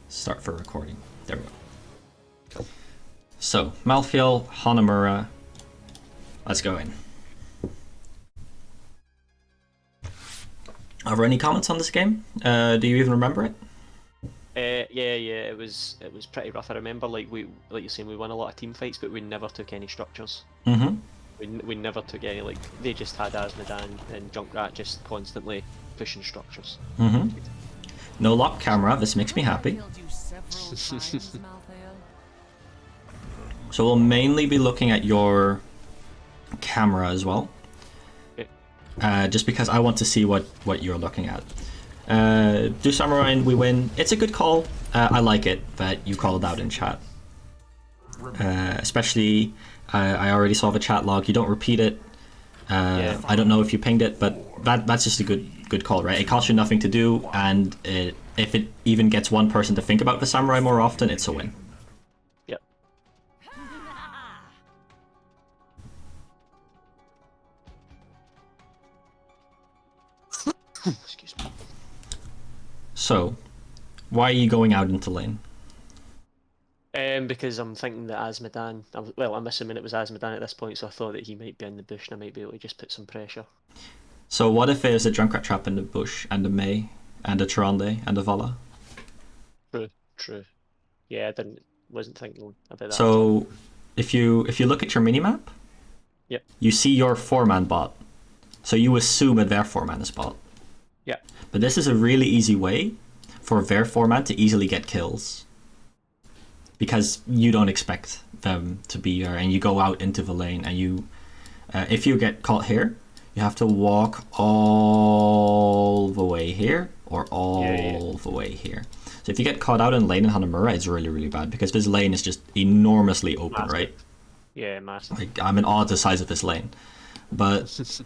start for recording. There we go. Cool. So, Malthael, Hanamura, let's go in. Are there any comments on this game? Do you even remember it? Yeah, it was pretty rough. I remember, like you're saying, we won a lot of team fights, but we never took any structures. Mm-hmm. We never took any, like, they just had Asmodan and Junkrat just constantly pushing structures. Mm-hmm. No lock camera, this makes me happy. So we'll mainly be looking at your camera as well. Okay. Just because I want to see what you're looking at. Do Samurai and we win. It's a good call. I like it that you called out in chat. Especially, I already saw the chat log. You don't repeat it. Yeah. I don't know if you pinged it, but that's just a good call, right? It costs you nothing to do, and if it even gets one person to think about the Samurai more often, it's a win. Yep. Excuse me. So, why are you going out into lane? Because I'm thinking that Asmodan, I'm assuming it was Asmodan at this point, so I thought that he might be in the bush and I might be able to just put some pressure. So what if there's a Junkrat trap in the bush, and a Mei, and a Tyrande, and a Vala? True. Yeah, wasn't thinking about that. So, if you look at your minimap, yep, you see your 4-man bot. So you assume that their 4-man is bot. Yeah. But this is a really easy way for their 4-man to easily get kills. Because you don't expect them to be there, and you go out into the lane, and you, if you get caught here, you have to walk all the way here, or all the way here. So if you get caught out in lane in Hanamura, it's really, really bad, because this lane is just enormously open, massive. Right? Yeah, massive. Like, I'm in awe at the size of this lane. But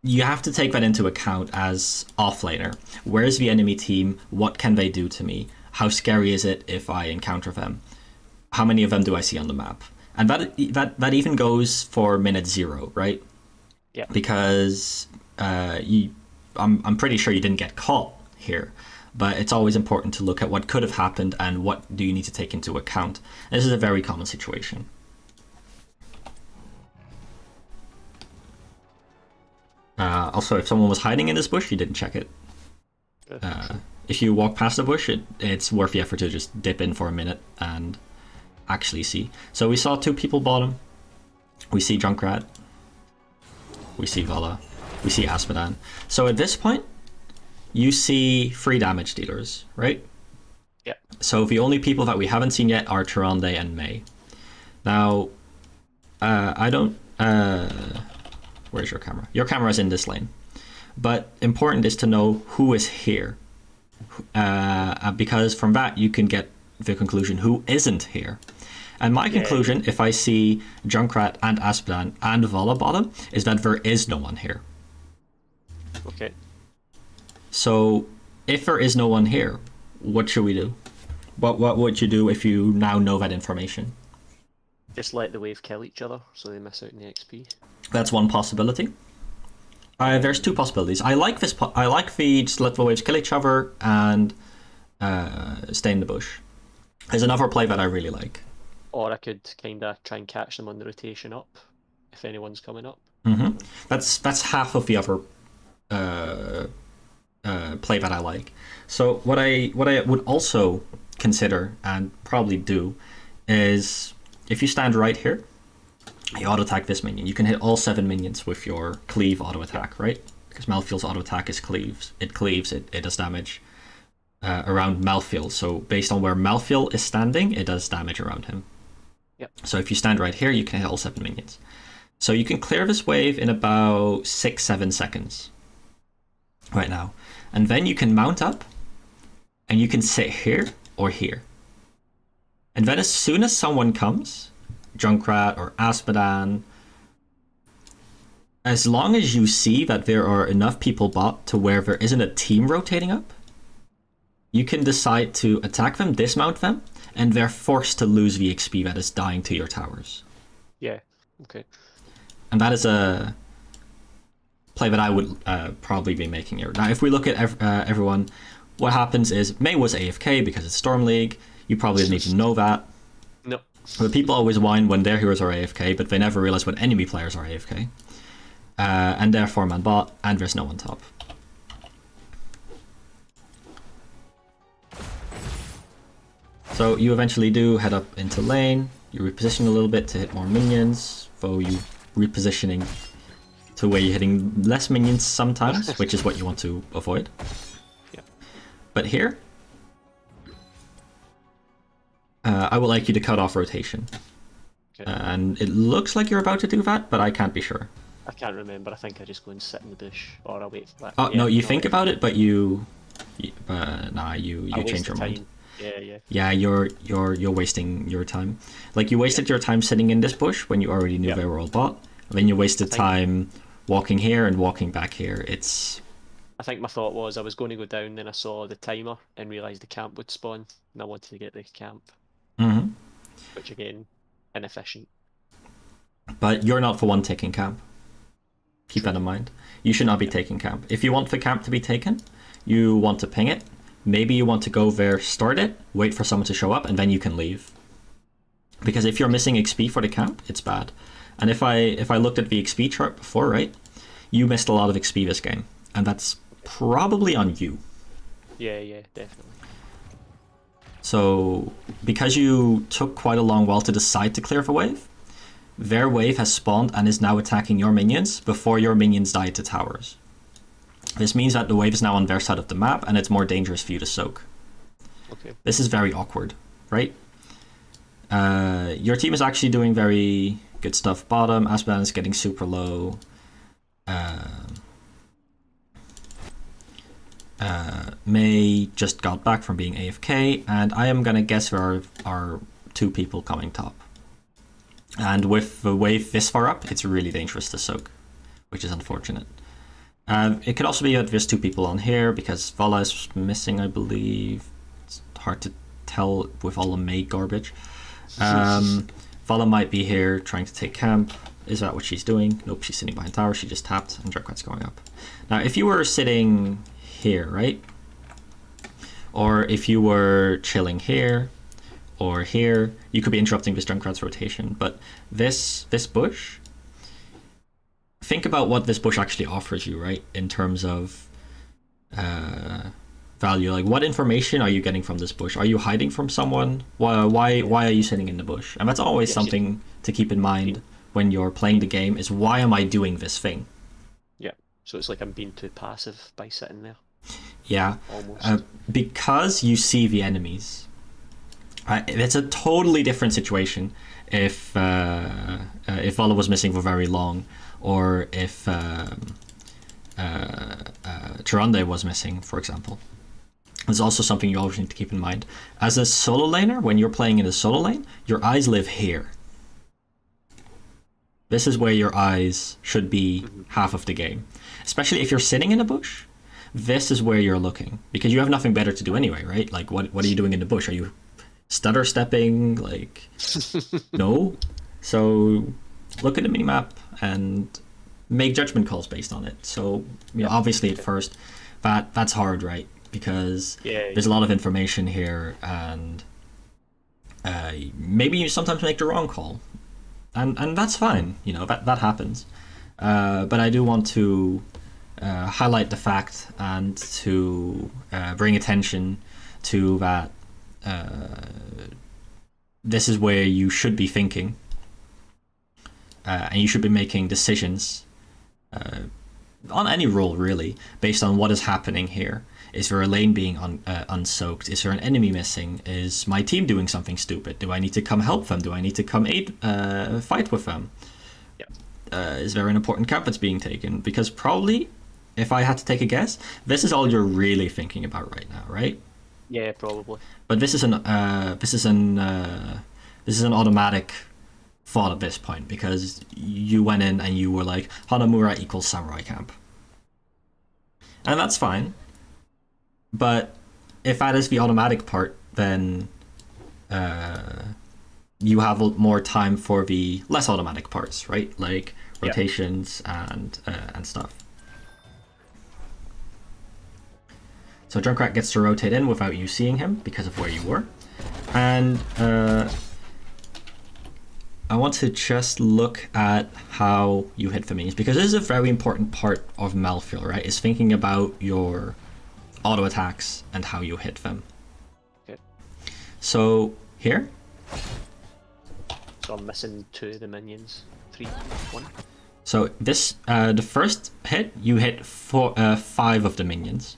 you have to take that into account as offlaner. Where's the enemy team? What can they do to me? How scary is it if I encounter them? How many of them do I see on the map? And that even goes for minute 0, right? Yeah. Because I'm pretty sure you didn't get caught here, but it's always important to look at what could have happened and what do you need to take into account. And this is a very common situation. Also, if someone was hiding in this bush, you didn't check it. If you walk past the bush, it's worth the effort to just dip in for a minute and actually see. So we saw 2 people bottom. We see Junkrat. We see Vala. We see Asmodan. So at this point, you see 3 damage dealers, right? Yeah. So the only people that we haven't seen yet are Tyrande and Mei. Now, I don't... where's your camera? Your camera's in this lane. But important is to know who is here. Because from that you can get the conclusion who isn't here. And my conclusion, if I see Junkrat and Asmodan and Vala bottom, is that there is no one here. Okay. So if there is no one here, what should we do? What would you do if you now know that information? Just let the wave kill each other so they miss out on the XP. That's one possibility. There's 2 possibilities. I like this. I like the just let the waves kill each other and stay in the bush. There's another play that I really like. Or I could kind of try and catch them on the rotation up if anyone's coming up. Mm-hmm. That's half of the other play that I like. So what I would also consider and probably do is if you stand right here, you auto attack this minion. You can hit all 7 minions with your cleave auto attack, right? Because Malthael's auto attack is cleaves. It does damage around Malthael. So based on where Malthael is standing, it does damage around him. Yep. So if you stand right here, you can hit all 7 minions. So you can clear this wave in about 6-7 seconds right now. And then you can mount up and you can sit here or here. And then as soon as someone comes, Junkrat or Asmodan, as long as you see that there are enough people bot to where there isn't a team rotating up, you can decide to attack them, dismount them, and they're forced to lose the XP that is dying to your towers. Yeah, okay. And that is a play that I would probably be making here. Now, if we look at everyone, what happens is May was AFK because it's Storm League. You probably didn't even know that. No. But people always whine when their heroes are AFK, but they never realize when enemy players are AFK. And they're 4-man bot, and there's no one top. So you eventually do head up into lane. You reposition a little bit to hit more minions. Though you repositioning to where you're hitting less minions sometimes, which is what you want to avoid. Yeah. But here, I would like you to cut off rotation. Okay. And it looks like you're about to do that, but I can't be sure. I can't remember. I think I just go and sit in the bush, or I'll wait for that. Oh, yeah, no, you think about it, but you change your mind. Yeah. Yeah, you're wasting your time. Like, you wasted your time sitting in this bush when you already knew they were all bot. And then you wasted time walking here and walking back here. I think my thought was I was going to go down, then I saw the timer and realised the camp would spawn, and I wanted to get the camp. Mm-hmm. Which again, inefficient. But you're not for one taking camp. Keep that in mind. You should not be taking camp. If you want the camp to be taken, you want to ping it. Maybe you want to go there, start it, wait for someone to show up, and then you can leave. Because if you're missing XP for the camp, it's bad. And if I looked at the XP chart before, right, you missed a lot of XP this game, and that's probably on you. Yeah, definitely. So because you took quite a long while to decide to clear the wave, their wave has spawned and is now attacking your minions before your minions died to towers. This means that the wave is now on their side of the map and it's more dangerous for you to soak. Okay. This is very awkward, right? Your team is actually doing very good stuff. Bottom, Aspen is getting super low. May just got back from being AFK, and I am gonna guess there are 2 people coming top. And with the wave this far up, it's really dangerous to soak, which is unfortunate. It could also be that there's 2 people on here, because Vala is missing, I believe. It's hard to tell with all the May garbage. Vala might be here trying to take camp. Is that what she's doing? Nope, she's sitting behind tower. She just tapped, and Junkrat's going up. Now, if you were sitting here, right? Or if you were chilling here, or here, you could be interrupting this Junkrat's rotation. But this bush, think about what this bush actually offers you, right? In terms of value. Like, what information are you getting from this bush? Are you hiding from someone? Why are you sitting in the bush? And that's always something to keep in mind when you're playing the game, is why am I doing this thing? Yeah, so it's like I'm being too passive by sitting there. Yeah, almost. Because you see the enemies. It's a totally different situation if Vala was missing for very long, or if Tyrande was missing, for example. There's also something you always need to keep in mind. As a solo laner, when you're playing in a solo lane, your eyes live here. This is where your eyes should be half of the game. Especially if you're sitting in a bush, this is where you're looking. Because you have nothing better to do anyway, right? Like, what are you doing in the bush? Are you stutter stepping? Like, no. So look at the minimap and make judgment calls based on it. So, you know, obviously at first, that's hard, right? Because there's a lot of information here, and maybe you sometimes make the wrong call. And that's fine, you know, that happens. But I do want to highlight the fact and to bring attention to that this is where you should be thinking, and you should be making decisions on any role, really, based on what is happening here. Is there a lane being unsoaked? Is there an enemy missing? Is my team doing something stupid? Do I need to come help them? Do I need to come fight with them? Is there an important camp that's being taken? Because probably, if I had to take a guess, this is all you're really thinking about right now, right? Yeah, probably. But this is an automatic thought at this point, because you went in and you were like, Hanamura equals samurai camp, and that's fine. But if that is the automatic part, then you have more time for the less automatic parts, right? Like rotations and stuff. So Junkrat gets to rotate in without you seeing him because of where you were. And I want to just look at how you hit the minions, because this is a very important part of Malthael, right? Is thinking about your auto attacks and how you hit them. Okay. So here. So I'm missing 2 of the minions. 3, 1. So this, the first hit, you hit 5 of the minions.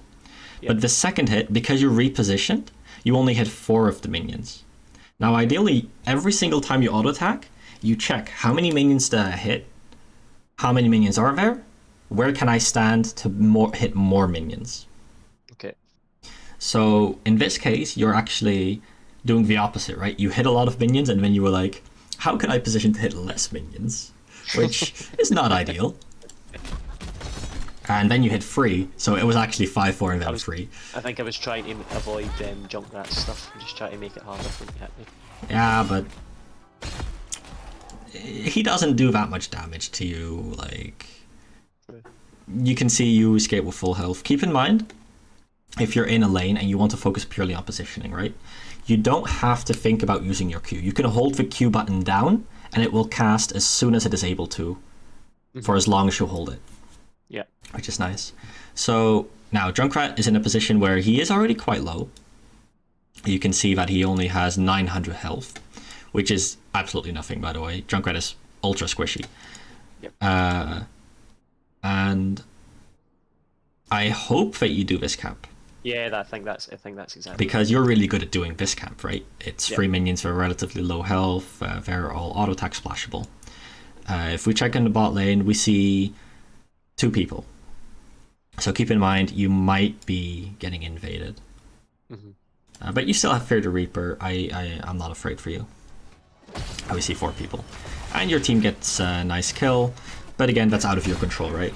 Yep. But the second hit, because you repositioned, you only hit 4 of the minions. Now, ideally, every single time you auto attack, you check how many minions did I hit, how many minions are there, where can I stand to hit more minions. Okay. So in this case, you're actually doing the opposite, right? You hit a lot of minions, and then you were like, how can I position to hit less minions? Which is not ideal. And then you hit 3, so it was actually 5, 4, and then 3. I think I was trying to avoid Junkrat stuff. I'm just trying to make it harder for him to hit me. Yeah, but he doesn't do that much damage to you. Like, you can see you escape with full health. Keep in mind, if you're in a lane and you want to focus purely on positioning, right? You don't have to think about using your Q. You can hold the Q button down, and it will cast as soon as it is able to, for as long as you hold it. Yeah. Which is nice. So now Junkrat is in a position where he is already quite low. You can see that he only has 900 health, which is absolutely nothing, by the way. Junkrat is ultra squishy. Yep. And I hope that you do this camp. Yeah, I think that's exactly. Because you're really good at doing this camp, right? It's 3 minions that are relatively low health. They're all auto attack splashable. If we check in the bot lane, we see 2 people. So keep in mind, you might be getting invaded. Mm-hmm. But you still have Fear the Reaper. I'm not afraid for you. We see 4 people. And your team gets a nice kill. But again, that's out of your control, right?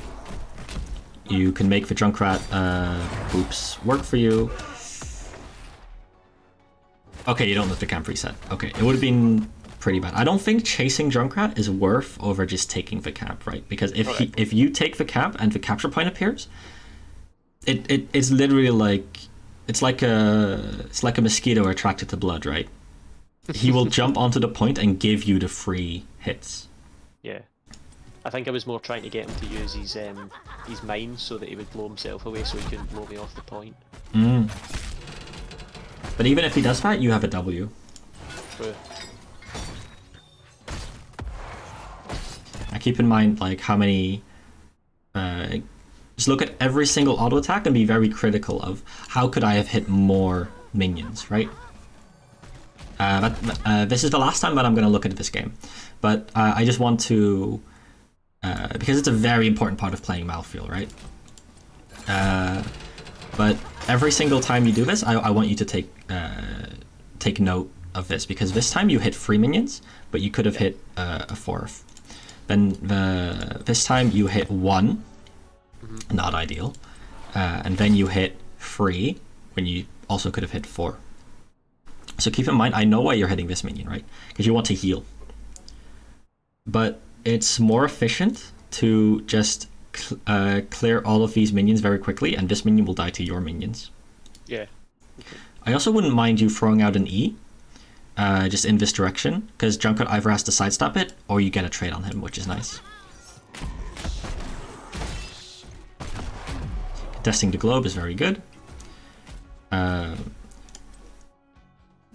You can make the Junkrat hoops work for you. Okay, you don't let the camp reset. Okay, it would have been pretty bad. I don't think chasing Junkrat is worth over just taking the camp, right? Because if you take the camp and the capture point appears, it's literally like it's like a mosquito attracted to blood, right? He will jump onto the point and give you the free hits. Yeah. I think I was more trying to get him to use his mine so that he would blow himself away so he couldn't blow me off the point. But even if he does that, you have a W. True. Now keep in mind like how many... just look at every single auto attack and be very critical of how could I have hit more minions, right? This is the last time that I'm going to look at this game. But I just want to... because it's a very important part of playing Malthael, right? But every single time you do this, I want you to take note of this, because this time you hit 3 minions, but you could have hit a 4th. Then this time you hit 1, not ideal, and then you hit 3 when you also could have hit 4. So keep in mind, I know why you're hitting this minion, right? Because you want to heal. But it's more efficient to just clear all of these minions very quickly, and this minion will die to your minions. Yeah. Okay. I also wouldn't mind you throwing out an E, just in this direction, because Junkrat either has to sidestep it, or you get a trade on him, which is nice. Contesting the globe is very good.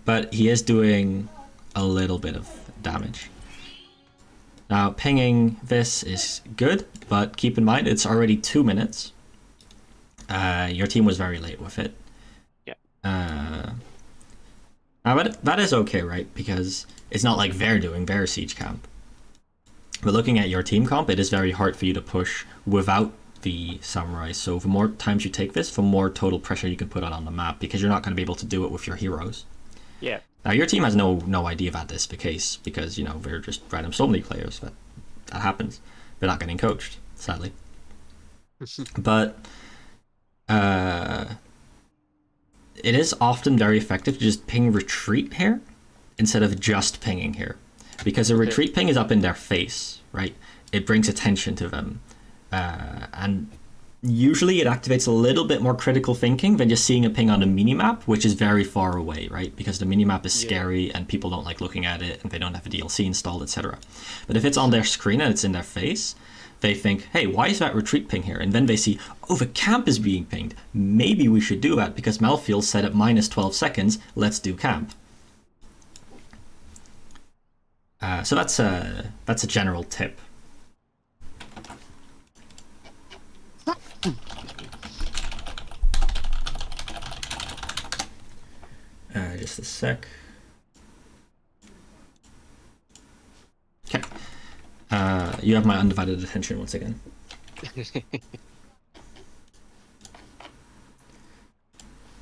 But he is doing a little bit of damage. Now, pinging this is good, but keep in mind, it's already 2 minutes. Your team was very late with it. Yeah. Now, that is okay, right? Because it's not like they're doing their siege camp. But looking at your team comp, it is very hard for you to push without the samurai. So the more times you take this, the more total pressure you can put on the map, because you're not going to be able to do it with your heroes. Yeah. Now, your team has no idea that this is the case, because, you know, they're just random Storm League players. That happens. They're not getting coached, sadly. But it is often very effective to just ping retreat here instead of just pinging here. Because a retreat ping is up in their face, right? It brings attention to them. And usually it activates a little bit more critical thinking than just seeing a ping on a minimap, which is very far away, right? Because the minimap is scary and people don't like looking at it and they don't have a DLC installed, etc. But if it's on their screen and it's in their face, they think, hey, why is that retreat ping here? And then they see, oh, the camp is being pinged. Maybe we should do that because Malthael said at minus 12 seconds, let's do camp. So that's a general tip. Just a sec. Okay. You have my undivided attention once again.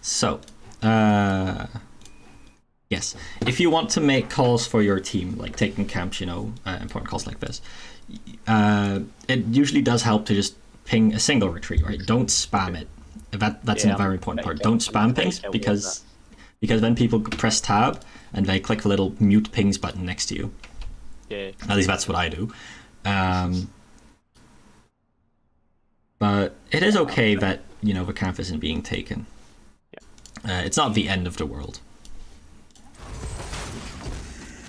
So, yes, if you want to make calls for your team, like taking camps, you know, important calls like this, it usually does help to just ping a single retreat, right? Don't spam it. That's a very important part. Don't spam pings because then people press tab and they click the little mute pings button next to you. Yeah. At least that's what I do. But it is okay that, you know, the camp isn't being taken. Yeah. It's not the end of the world.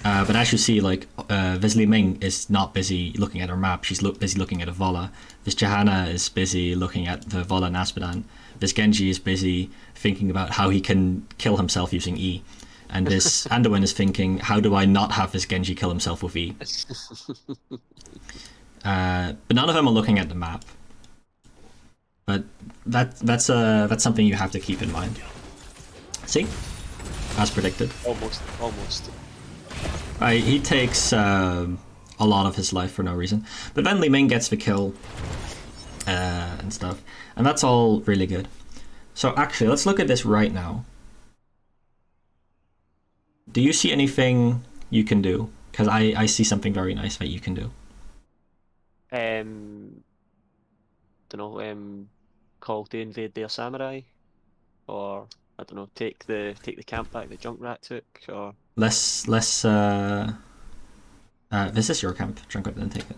But as you see, like, this Li Ming is not busy looking at her map, she's busy looking at a Vola. This Johanna is busy looking at the Vola Naspadan. This Genji is busy thinking about how he can kill himself using E. And this Anduin is thinking, how do I not have this Genji kill himself with E? But none of them are looking at the map. But that's something you have to keep in mind. See? As predicted. Almost. He takes a lot of his life for no reason. But then Li Ming gets the kill and stuff. And that's all really good. So actually, let's look at this right now. Do you see anything you can do? Because I see something very nice that you can do. Don't know, call to invade their samurai, or I don't know, take the camp back that Junkrat took, or less this is your camp. Junkrat didn't take it.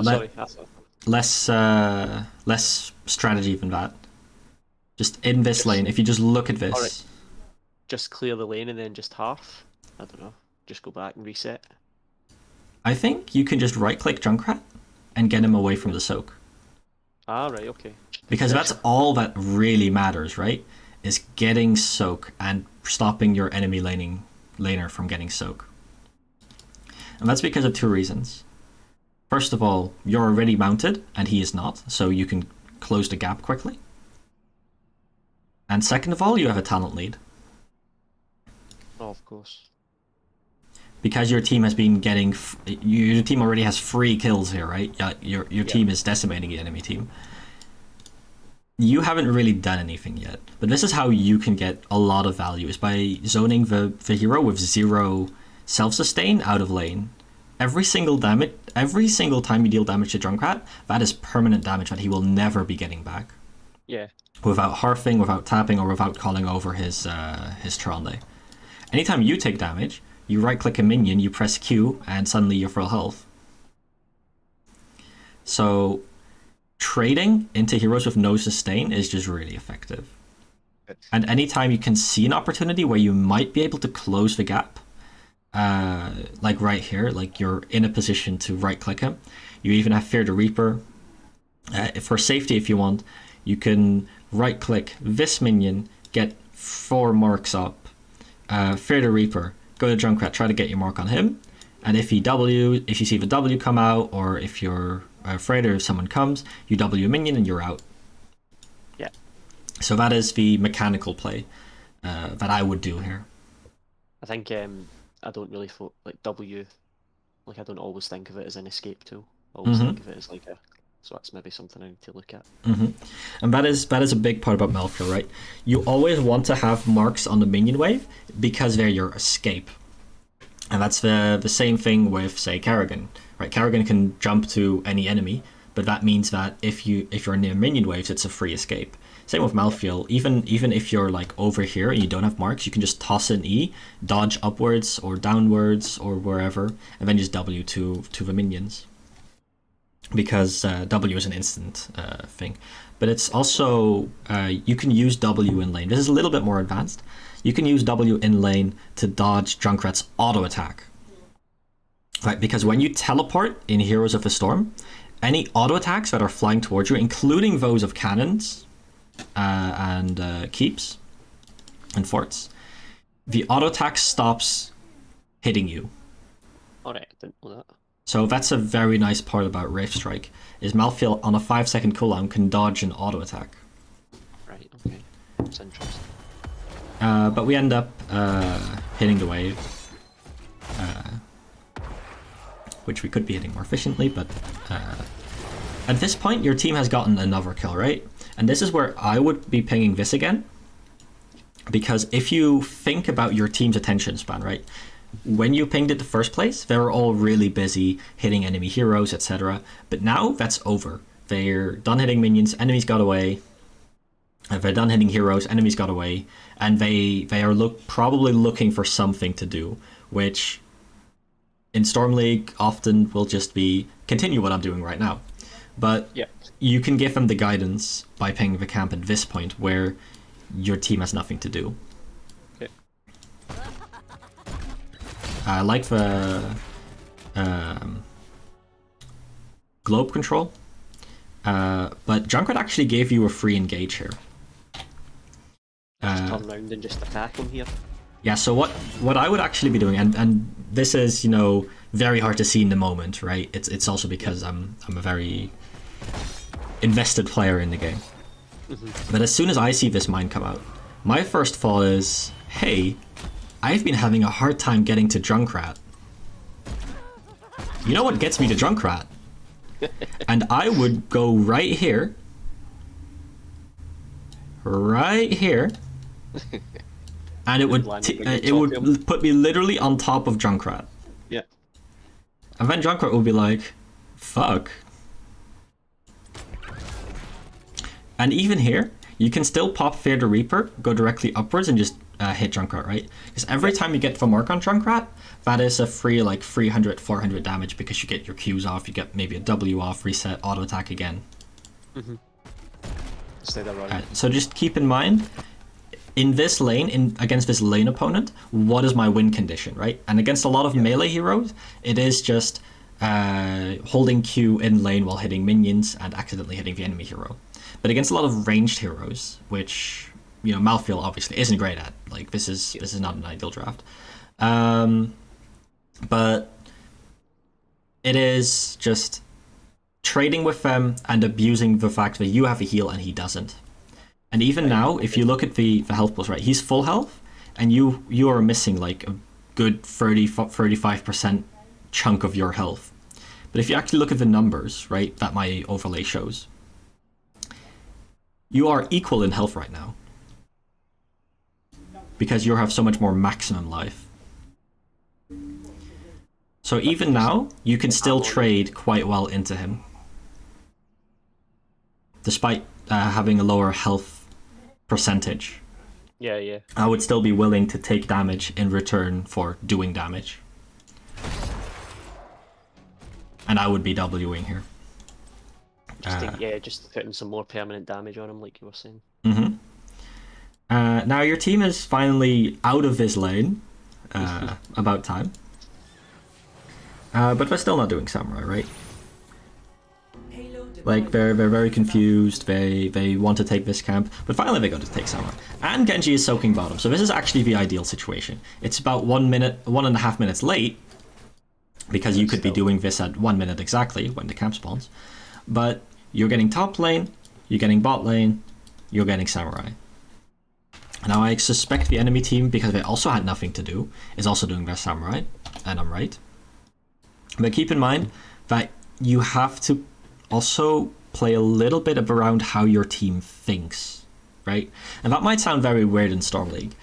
Sorry. Less strategy than that. Just in this lane, if you just look at this. Right. Just clear the lane and then just half. I don't know. Just go back and reset. I think you can just right-click Junkrat and get him away from the soak. Ah, right, okay. Because that's all that really matters, right? Is getting soak and stopping your enemy laner from getting soak. And that's because of two reasons. First of all, you're already mounted and he is not, so you can close the gap quickly. And second of all, you have a talent lead. Oh, of course. Because your team has been getting... your team already has free kills here, right? Your team is decimating the enemy team. You haven't really done anything yet. But this is how you can get a lot of value, is by zoning the hero with 0 self-sustain out of lane. Every single time you deal damage to Junkrat, that is permanent damage that he will never be getting back. Yeah. Without harfing, without tapping, or without calling over his Trande. Anytime you take damage, you right-click a minion, you press Q, and suddenly you're full health. So, trading into heroes with no sustain is just really effective. And anytime you can see an opportunity where you might be able to close the gap, like right here, like you're in a position to right-click him. You even have Fear the Reaper. For safety, if you want, you can right-click this minion, get 4 marks up, Fear the Reaper, go to Junkrat, try to get your mark on him, and if you see the W come out, or if you're afraid or if someone comes, you W a minion and you're out. Yeah. So that is the mechanical play that I would do here. I think I don't really like W. Like I don't always think of it as an escape tool. I always think of it as like a. So that's maybe something I need to look at. And that is a big part about Malthael, right? You always want to have marks on the minion wave because they're your escape. And that's the same thing with, say, Kerrigan, right? Kerrigan can jump to any enemy, but that means that if you're near minion waves, it's a free escape. Same with Malthael. Even if you're like over here and you don't have marks, you can just toss an E, dodge upwards or downwards or wherever, and then just W to the minions. because W is an instant thing. But it's also, you can use W in lane. This is a little bit more advanced. You can use W in lane to dodge Junkrat's auto attack. Right, because when you teleport in Heroes of the Storm, any auto attacks that are flying towards you, including those of cannons and keeps and forts, the auto attack stops hitting you. Alright, I didn't know that. So that's a very nice part about Wraith Strike, is Malthael on a 5-second cooldown can dodge an auto attack. Right, okay. That's interesting. But we end up hitting the wave. Which we could be hitting more efficiently, but at this point your team has gotten another kill, right? And this is where I would be pinging this again, because if you think about your team's attention span, right? When you pinged it the first place, they were all really busy hitting enemy heroes, etc. But now that's over. They're done hitting minions, enemies got away. They're done hitting heroes, enemies got away, and they are probably looking for something to do, which in Storm League often will just be continue what I'm doing right now. But yeah, you can give them the guidance by pinging the camp at this point where your team has nothing to do. Okay. I like the globe control, but Junkrat actually gave you a free engage here. Just turn around and just attack him here. Yeah, so what I would actually be doing, and this is, you know, very hard to see in the moment, right? It's also because I'm a very invested player in the game. Mm-hmm. But as soon as I see this mine come out, my first thought is, hey, I've been having a hard time getting to Junkrat. You know what gets me to Junkrat? And I would go right here, and it would put me literally on top of Junkrat. Yeah. And then Junkrat would be like, fuck. And even here, you can still pop Fear the Reaper, go directly upwards and just hit Junkrat, right? Because every time you get the mark on Junkrat, that is a free like 300, 400 damage because you get your Qs off, you get maybe a W off, reset, auto attack again. Mm-hmm. Stay there, right. So just keep in mind, in this lane, against this lane opponent, what is my win condition, right? And against a lot of melee heroes, it is just holding Q in lane while hitting minions and accidentally hitting the enemy hero. But against a lot of ranged heroes, which, you know, Malthael obviously isn't great at, like this is not an ideal draft. But it is just trading with them and abusing the fact that you have a heal and he doesn't. And even now, if you look at the health pulse, right, he's full health, and you are missing like a good 35% chunk of your health. But if you actually look at the numbers, right, that my overlay shows, you are equal in health right now. Because you have so much more maximum life. So even now, you can still trade quite well into him. Despite having a lower health percentage. Yeah. I would still be willing to take damage in return for doing damage. And I would be Wing here. Just putting some more permanent damage on him, like you were saying. Mm-hmm. Now your team is finally out of this lane. About time. But they're still not doing Samurai, right? Like, they're very confused, they want to take this camp, but finally they go to take Samurai. And Genji is soaking bottom, so this is actually the ideal situation. It's about 1.5 minutes late, because you could be doing this at 1 minute exactly when the camp spawns. But you're getting top lane, you're getting bot lane, you're getting Samurai. Now I suspect the enemy team, because they also had nothing to do, is also doing their Samurai, and I'm right. But keep in mind that you have to also play a little bit around how your team thinks, right? And that might sound very weird in Storm League,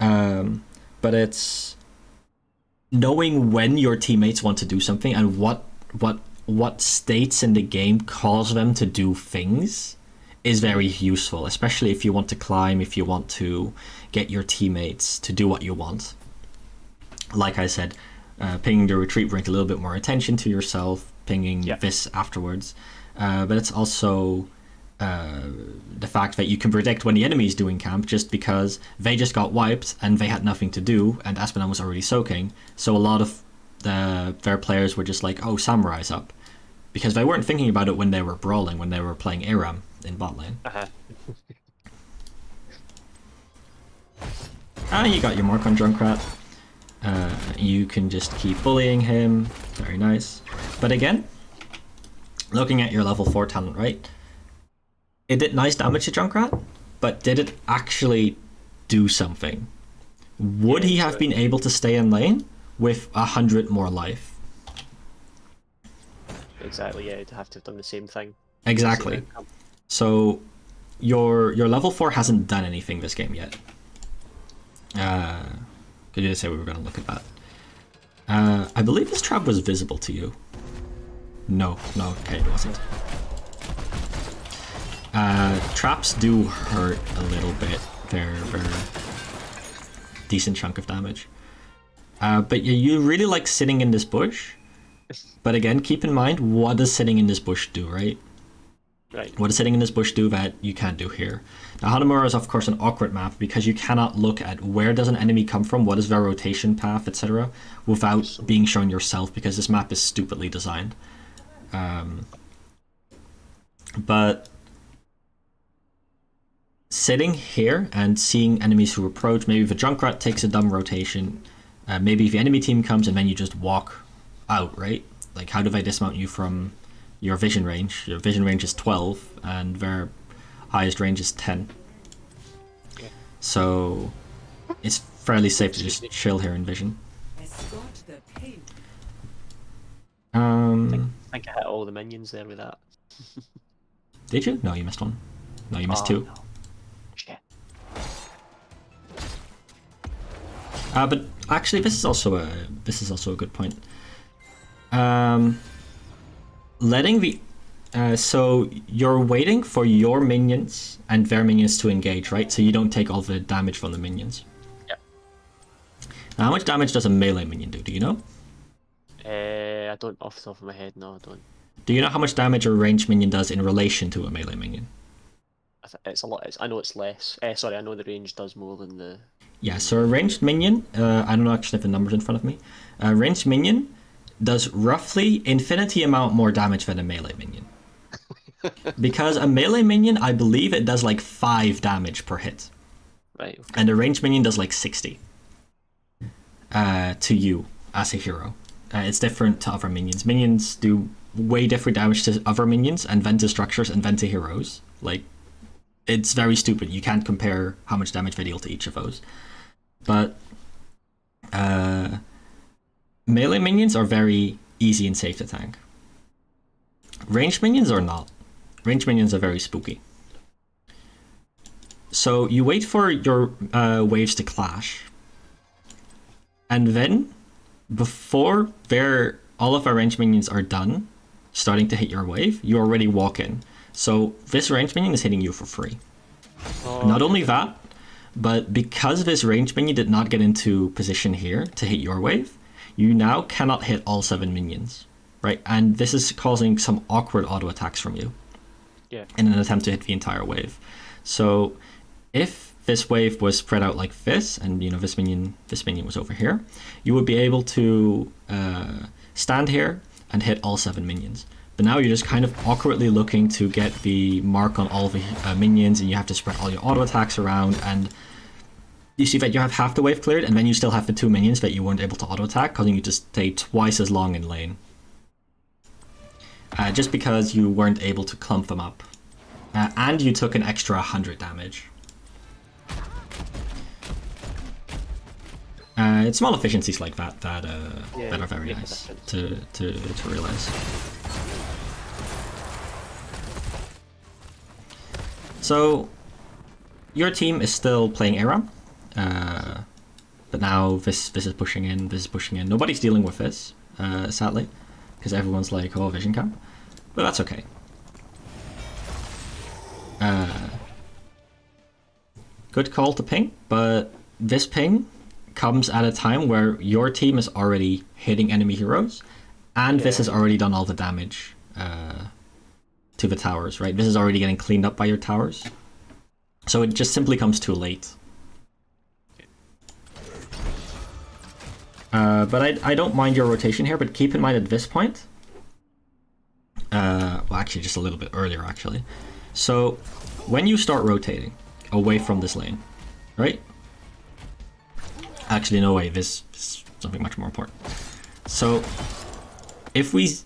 but it's knowing when your teammates want to do something and what states in the game cause them to do things is very useful, especially if you want to climb, if you want to get your teammates to do what you want. Like I said, pinging the retreat brings a little bit more attention to yourself. pinging this afterwards. But it's also the fact that you can predict when the enemy is doing camp just because they just got wiped and they had nothing to do and Espeon was already soaking. So a lot of their players were just like, oh, Samurai's up. Because they weren't thinking about it when they were brawling, when they were playing Aram in bot lane. You got your mark on Junkrat. You can just keep bullying him. Very nice. But again, looking at your level 4 talent, right? It did nice damage to Junkrat, but did it actually do something? Would he have been able to stay in lane with 100 more life? Exactly, yeah, you'd have to have done the same thing. Exactly. So your level 4 hasn't done anything this game yet. Could you just say we were going to look at that? I believe this trap was visible to you. No, okay, it wasn't. Traps do hurt a little bit. They're decent chunk of damage. But you really like sitting in this bush. But again, keep in mind, what does sitting in this bush do, right? Right. What does sitting in this bush do that you can't do here? Now, Hanamura is of course an awkward map because you cannot look at where does an enemy come from, what is their rotation path, etc. without being shown yourself because this map is stupidly designed. But sitting here and seeing enemies who approach, maybe the Junkrat takes a dumb rotation, maybe if the enemy team comes and then you just walk out, right? Like, how do they dismount you from your vision range? Your vision range is 12 and their highest range is 10. Yeah. So it's fairly safe to just chill here in vision. I think I hit all the minions there with that. Did you? No, you missed one. No, you missed two. No. Shit. But actually, this is also a good point. Letting the so you're waiting for your minions and their minions to engage, right? So you don't take all the damage from the minions. Yeah. Now, how much damage does a melee minion do? Do you know? I don't off the top of my head. No, I don't. Do you know how much damage a ranged minion does in relation to a melee minion? It's a lot. I know it's less. Sorry, I know the range does more than the. Yeah. So a ranged minion. I don't know actually if the numbers in front of me. A ranged minion does roughly infinity amount more damage than a melee minion. Because a melee minion, I believe it does like 5 damage per hit. Right. Okay. And a ranged minion does like 60. To you as a hero. It's different to other minions. Minions do way different damage to other minions and then to structures and then to heroes. Like, it's very stupid. You can't compare how much damage they deal to each of those. But melee minions are very easy and safe to tank. Ranged minions are not. Ranged minions are very spooky. So you wait for your waves to clash. And then, before all of our ranged minions are done, starting to hit your wave, you already walk in. So this ranged minion is hitting you for free. Oh, not only that, but because this ranged minion did not get into position here to hit your wave, you now cannot hit all 7 minions, right? And this is causing some awkward auto attacks from you. Yeah. In an attempt to hit the entire wave. So if this wave was spread out like this, and this minion was over here, you would be able to stand here and hit all 7 minions. But now you're just kind of awkwardly looking to get the mark on all the minions, and you have to spread all your auto attacks around, and you see that you have half the wave cleared, and then you still have the 2 minions that you weren't able to auto attack, causing you to stay twice as long in lane. Just because you weren't able to clump them up. And you took an extra 100 damage. It's small efficiencies like that that are very nice to realize. So, your team is still playing Aram, but now this is pushing in, this is pushing in. Nobody's dealing with this, sadly, because everyone's like, oh, vision camp, but that's okay. Good call to ping, but this ping comes at a time where your team is already hitting enemy heroes, And this has already done all the damage to the towers, right? This is already getting cleaned up by your towers. So it just simply comes too late. But I don't mind your rotation here, but keep in mind at this point, well, actually just a little bit earlier, actually. So when you start rotating away from this lane, right? Actually, no way, this is something much more important. So if we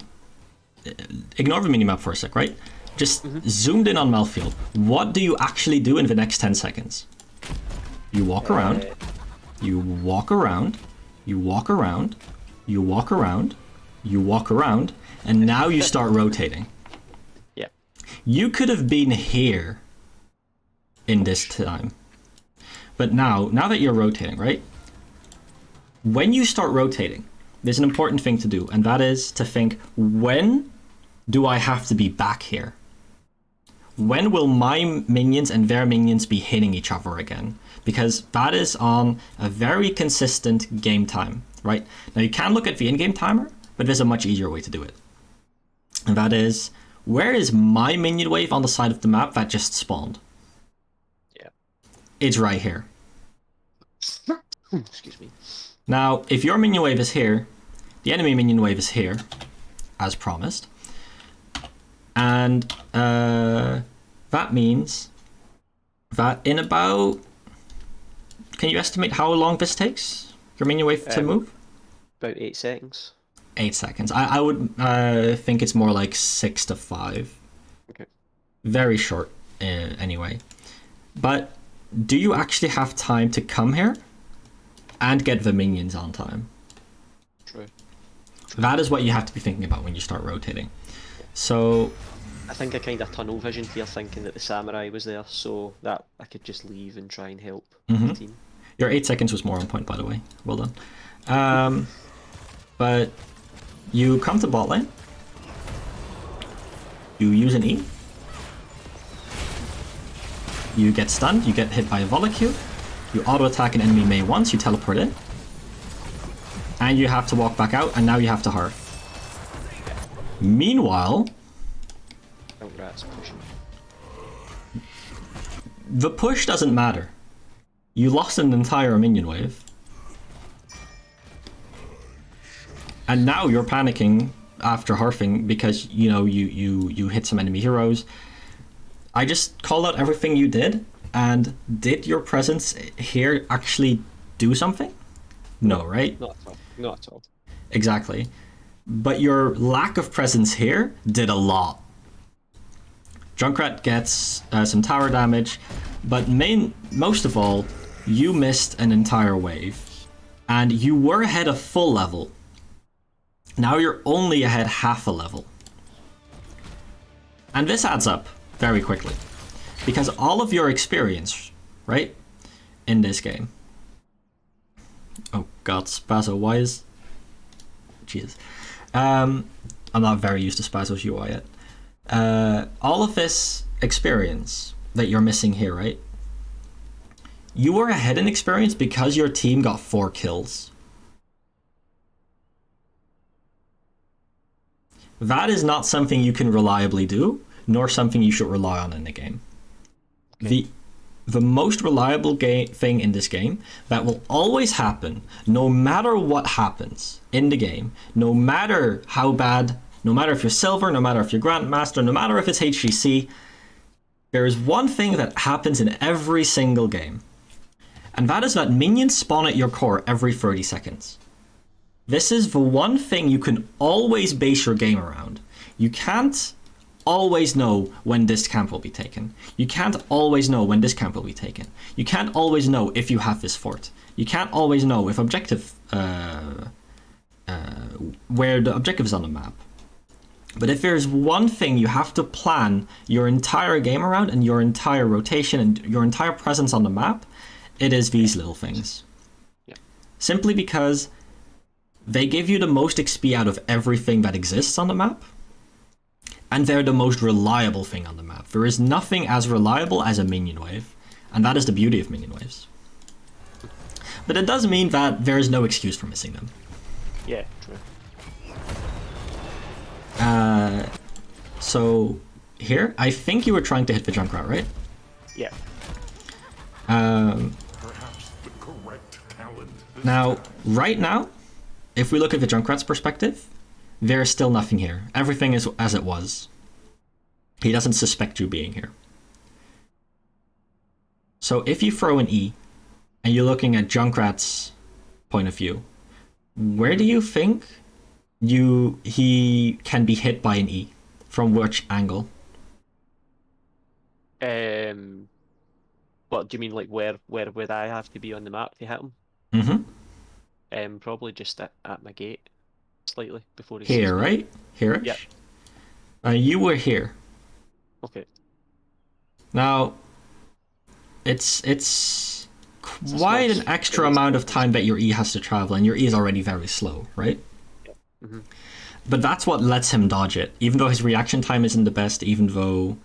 ignore the minimap for a sec, right? Just zoomed in on Malthael. What do you actually do in the next 10 seconds? You walk around, you walk around, you walk around, you walk around, you walk around, and now you start rotating. Yeah. You could have been here in this time. But now that you're rotating, right? When you start rotating, there's an important thing to do, and that is to think, when do I have to be back here? When will my minions and their minions be hitting each other again? Because that is on a very consistent game time, right? Now you can look at the in-game timer, but there's a much easier way to do it. And that is, where is my minion wave on the side of the map that just spawned? Yeah. It's right here. Excuse me. Now, if your minion wave is here, the enemy minion wave is here, as promised. And that means that in about... Can you estimate how long this takes? Your minion wave to move? About 8 seconds. 8 seconds. I would think it's more like 6 to 5. Okay. Very short, anyway. But do you actually have time to come here and get the minions on time? True. That is what you have to be thinking about when you start rotating. So I think I kind of tunnel visioned here, thinking that the samurai was there, so that I could just leave and try and help the team. Your 8 seconds was more on point, by the way. Well done. But you come to bot lane. You use an E. You get stunned. You get hit by a volley Q. You auto attack an enemy Mei once. You teleport in. And you have to walk back out, and now you have to hearth. Meanwhile, Oh, rat's pushing. the push doesn't matter. You lost an entire minion wave. And now you're panicking after hearthing because, you know, you hit some enemy heroes. I just called out everything you did, and did your presence here actually do something? No, right? Not at all. Not at all. Exactly. But your lack of presence here did a lot. Junkrat gets some tower damage, but most of all, you missed an entire wave. And you were ahead a full level. Now you're only ahead half a level. And this adds up very quickly. Because all of your experience, right, in this game. Oh god, Spazzo, why is... Jesus. I'm not very used to Spazzo's UI yet. All of this experience that you're missing here, right? You were ahead in experience because your team got 4 kills. That is not something you can reliably do, nor something you should rely on in the game. Okay. The most reliable thing in this game that will always happen, no matter what happens in the game, no matter how bad, no matter if you're silver, no matter if you're grandmaster, no matter if it's HGC, there is one thing that happens in every single game. And that is that minions spawn at your core every 30 seconds. This is the one thing you can always base your game around. You can't always know when this camp will be taken. You can't always know when this camp will be taken. You can't always know if you have this fort. You can't always know if objective, where the objective is on the map. But if there's one thing you have to plan your entire game around and your entire rotation and your entire presence on the map, it is these little things. Yeah. Simply because they give you the most XP out of everything that exists on the map. And they're the most reliable thing on the map. There is nothing as reliable as a minion wave. And that is the beauty of minion waves. But it does mean that there is no excuse for missing them. Yeah, true. So here, I think you were trying to hit the Junkrat, right? Yeah. Perhaps the correct talent. Now, right now, if we look at the Junkrat's perspective, there is still nothing here. Everything is as it was. He doesn't suspect you being here. So if you throw an E, and you're looking at Junkrat's point of view, where do you think he can be hit by an E? From which angle? What do you mean, like where would I have to be on the map to hit him? Mm-hmm. Probably just at my gate, slightly before he sees Here, me. right? Here-ish? Yeah. You were here. Okay. Now, it's quite an extra amount of time that your E has to travel, and your E is already very slow, right? Yeah. Mm-hmm. But that's what lets him dodge it, even though his reaction time isn't the best, even though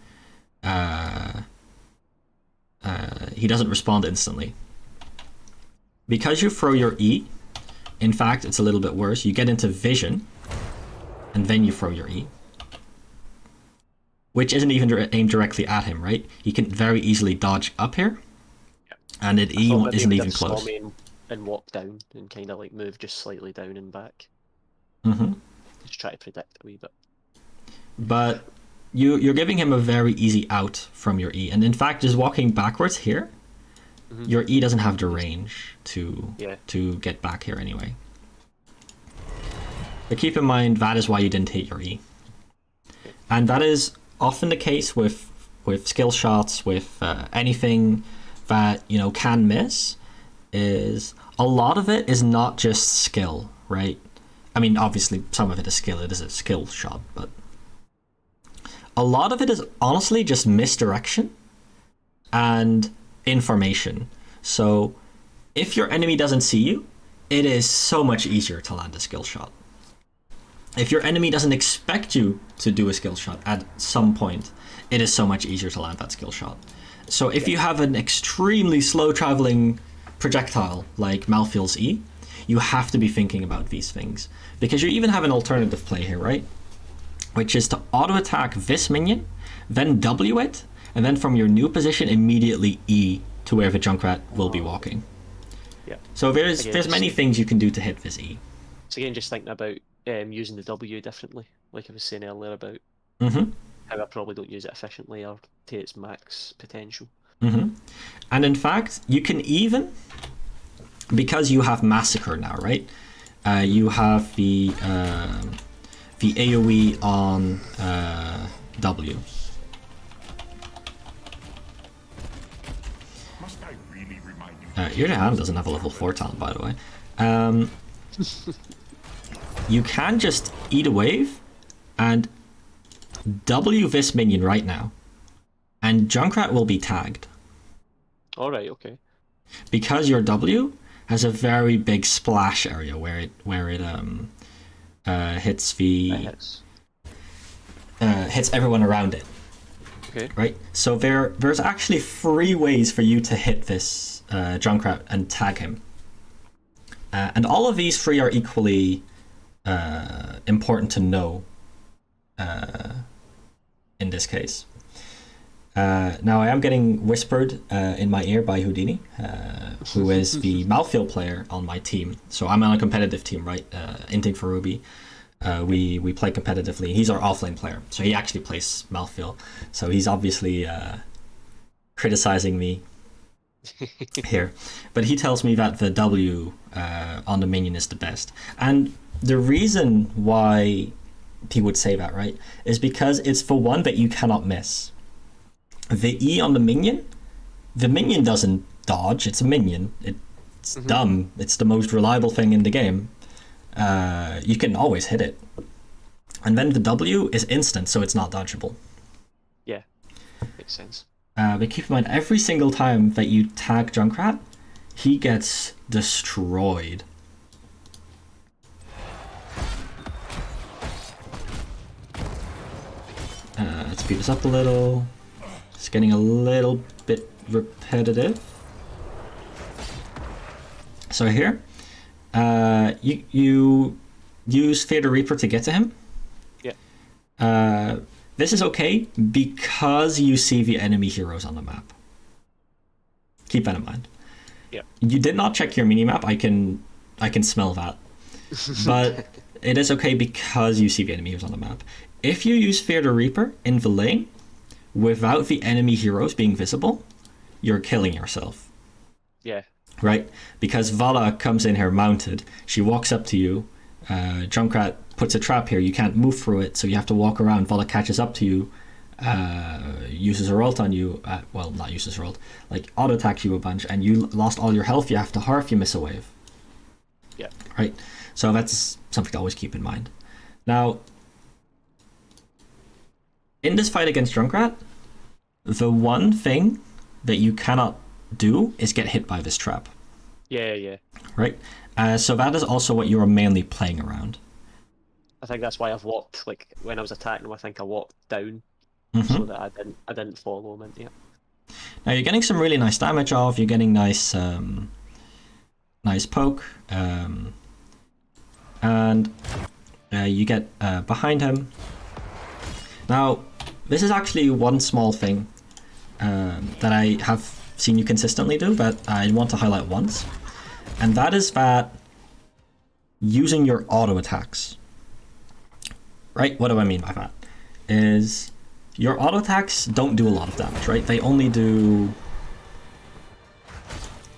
he doesn't respond instantly. Because you throw your E, in fact, it's a little bit worse. You get into vision, and then you throw your E. Which isn't even aimed directly at him, right? He can very easily dodge up here, and it E isn't even close. And walk down and kind of like move just slightly down and back. Mm-hmm. Just try to predict a wee bit. But you're giving him a very easy out from your E, and in fact, just walking backwards here, your E doesn't have the range to get back here anyway. But keep in mind that is why you didn't hit your E, and that is often the case with skill shots, with anything that can miss. Is a lot of it is not just skill, right? I mean, obviously some of it is skill. It is a skill shot, but a lot of it is honestly just misdirection and information. So if your enemy doesn't see you, it is so much easier to land a skill shot. If your enemy doesn't expect you to do a skill shot at some point, it is so much easier to land that skill shot. So if you have an extremely slow traveling projectile like Malthael's E, you have to be thinking about these things, because you even have an alternative play here, right? Which is to auto attack this minion, then W it, and then from your new position immediately E to where the Junkrat will be walking. Yeah. So there's many things you can do to hit this E. So again, just thinking about using the W differently, like I was saying earlier about how I probably don't use it efficiently or to its max potential. And in fact, you can even, because you have Massacre now, right? You have the AoE on W. Must I really remind you? Your hand doesn't have a level 4 talent, by the way. You can just eat a wave and W this minion right now, and Junkrat will be tagged. Alright, okay. Because your W has a very big splash area where it hits hits everyone around it. Okay. Right? So there's actually 3 ways for you to hit this Junkrat and tag him. And all of these 3 are equally important to know in this case. Now I am getting whispered in my ear by Houdini, who is the Malthael player on my team. So I'm on a competitive team, right? Inting for Ruby. We play competitively. He's our offlane player, so he actually plays Malthael. So he's obviously criticizing me here. But he tells me that the W on the minion is the best. And the reason why he would say that, right, is because it's the one that you cannot miss. The E on the minion doesn't dodge. It's a minion. It's dumb. It's the most reliable thing in the game. You can always hit it. And then the W is instant, so it's not dodgeable. Yeah, makes sense. But keep in mind, every single time that you tag Junkrat, he gets destroyed. Let's speed this up a little. It's getting a little bit repetitive. So here, you use Theater Reaper to get to him. Yeah. This is okay because you see the enemy heroes on the map. Keep that in mind. Yeah. You did not check your minimap. I can smell that. But it is okay because you see the enemy heroes on the map. If you use Fear the Reaper in the lane without the enemy heroes being visible, you're killing yourself. Yeah. Right? Because Vala comes in here mounted. She walks up to you. Junkrat puts a trap here. You can't move through it, so you have to walk around. Vala catches up to you, uses her ult on you. Well, not uses her ult. Like, auto-attacks you a bunch, and you lost all your health. You have to harf, you miss a wave. Yeah. Right? So that's something to always keep in mind. Now, in this fight against Junkrat, the one thing that you cannot do is get hit by this trap. Yeah. Right? So that is also what you are mainly playing around. I think that's why I've walked, like, when I was attacking him, I think I walked down so that I didn't follow him into it. Now you're getting some really nice damage off, you're getting nice nice poke, and you get behind him. Now, this is actually one small thing that I have seen you consistently do, but I want to highlight once. And that is that using your auto attacks. Right? What do I mean by that? Is your auto attacks don't do a lot of damage, right? They only do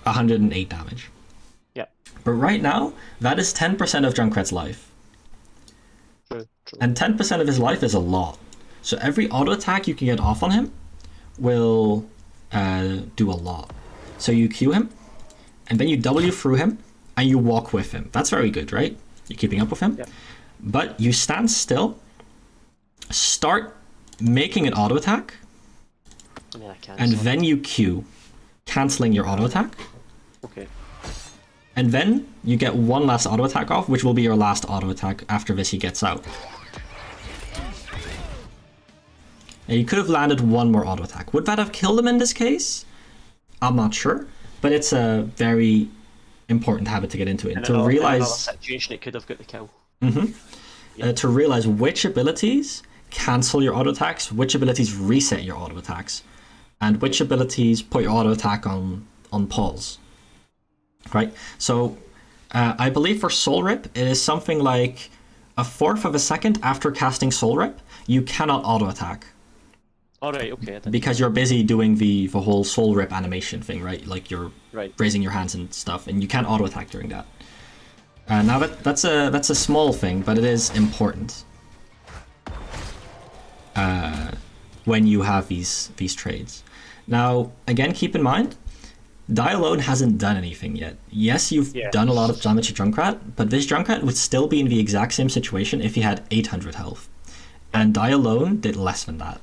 108 damage. Yeah. But right now, that is 10% of Junkrat's life. True. And 10% of his life is a lot. So every auto attack you can get off on him will do a lot. So you Q him, and then you W through him, and you walk with him. That's very good, right? You're keeping up with him. Yep. But you stand still, start making an auto attack, and then you Q, cancelling your auto attack. Okay. And then you get one last auto attack off, which will be your last auto attack after this he gets out. And you could have landed one more auto attack. Would that have killed him in this case? I'm not sure, but it's a very important habit to get into it. In to realize another situation, it could have got the kill. To realize which abilities cancel your auto attacks, which abilities reset your auto attacks, and which abilities put your auto attack on pause. Right? So I believe for Soul Rip, it is something like 1/4 of a second after casting Soul Rip, you cannot auto attack. Alright, okay. Because you're busy doing the whole Soul Rip animation thing, right? Like you're Right. raising your hands and stuff, and you can't auto attack during that. Now that's a small thing, but it is important when you have these trades. Now, again, keep in mind, Die alone hasn't done anything yet. Yes, you've done a lot of damage to Junkrat, but this Junkrat would still be in the exact same situation if he had 800 health. And Die alone did less than that.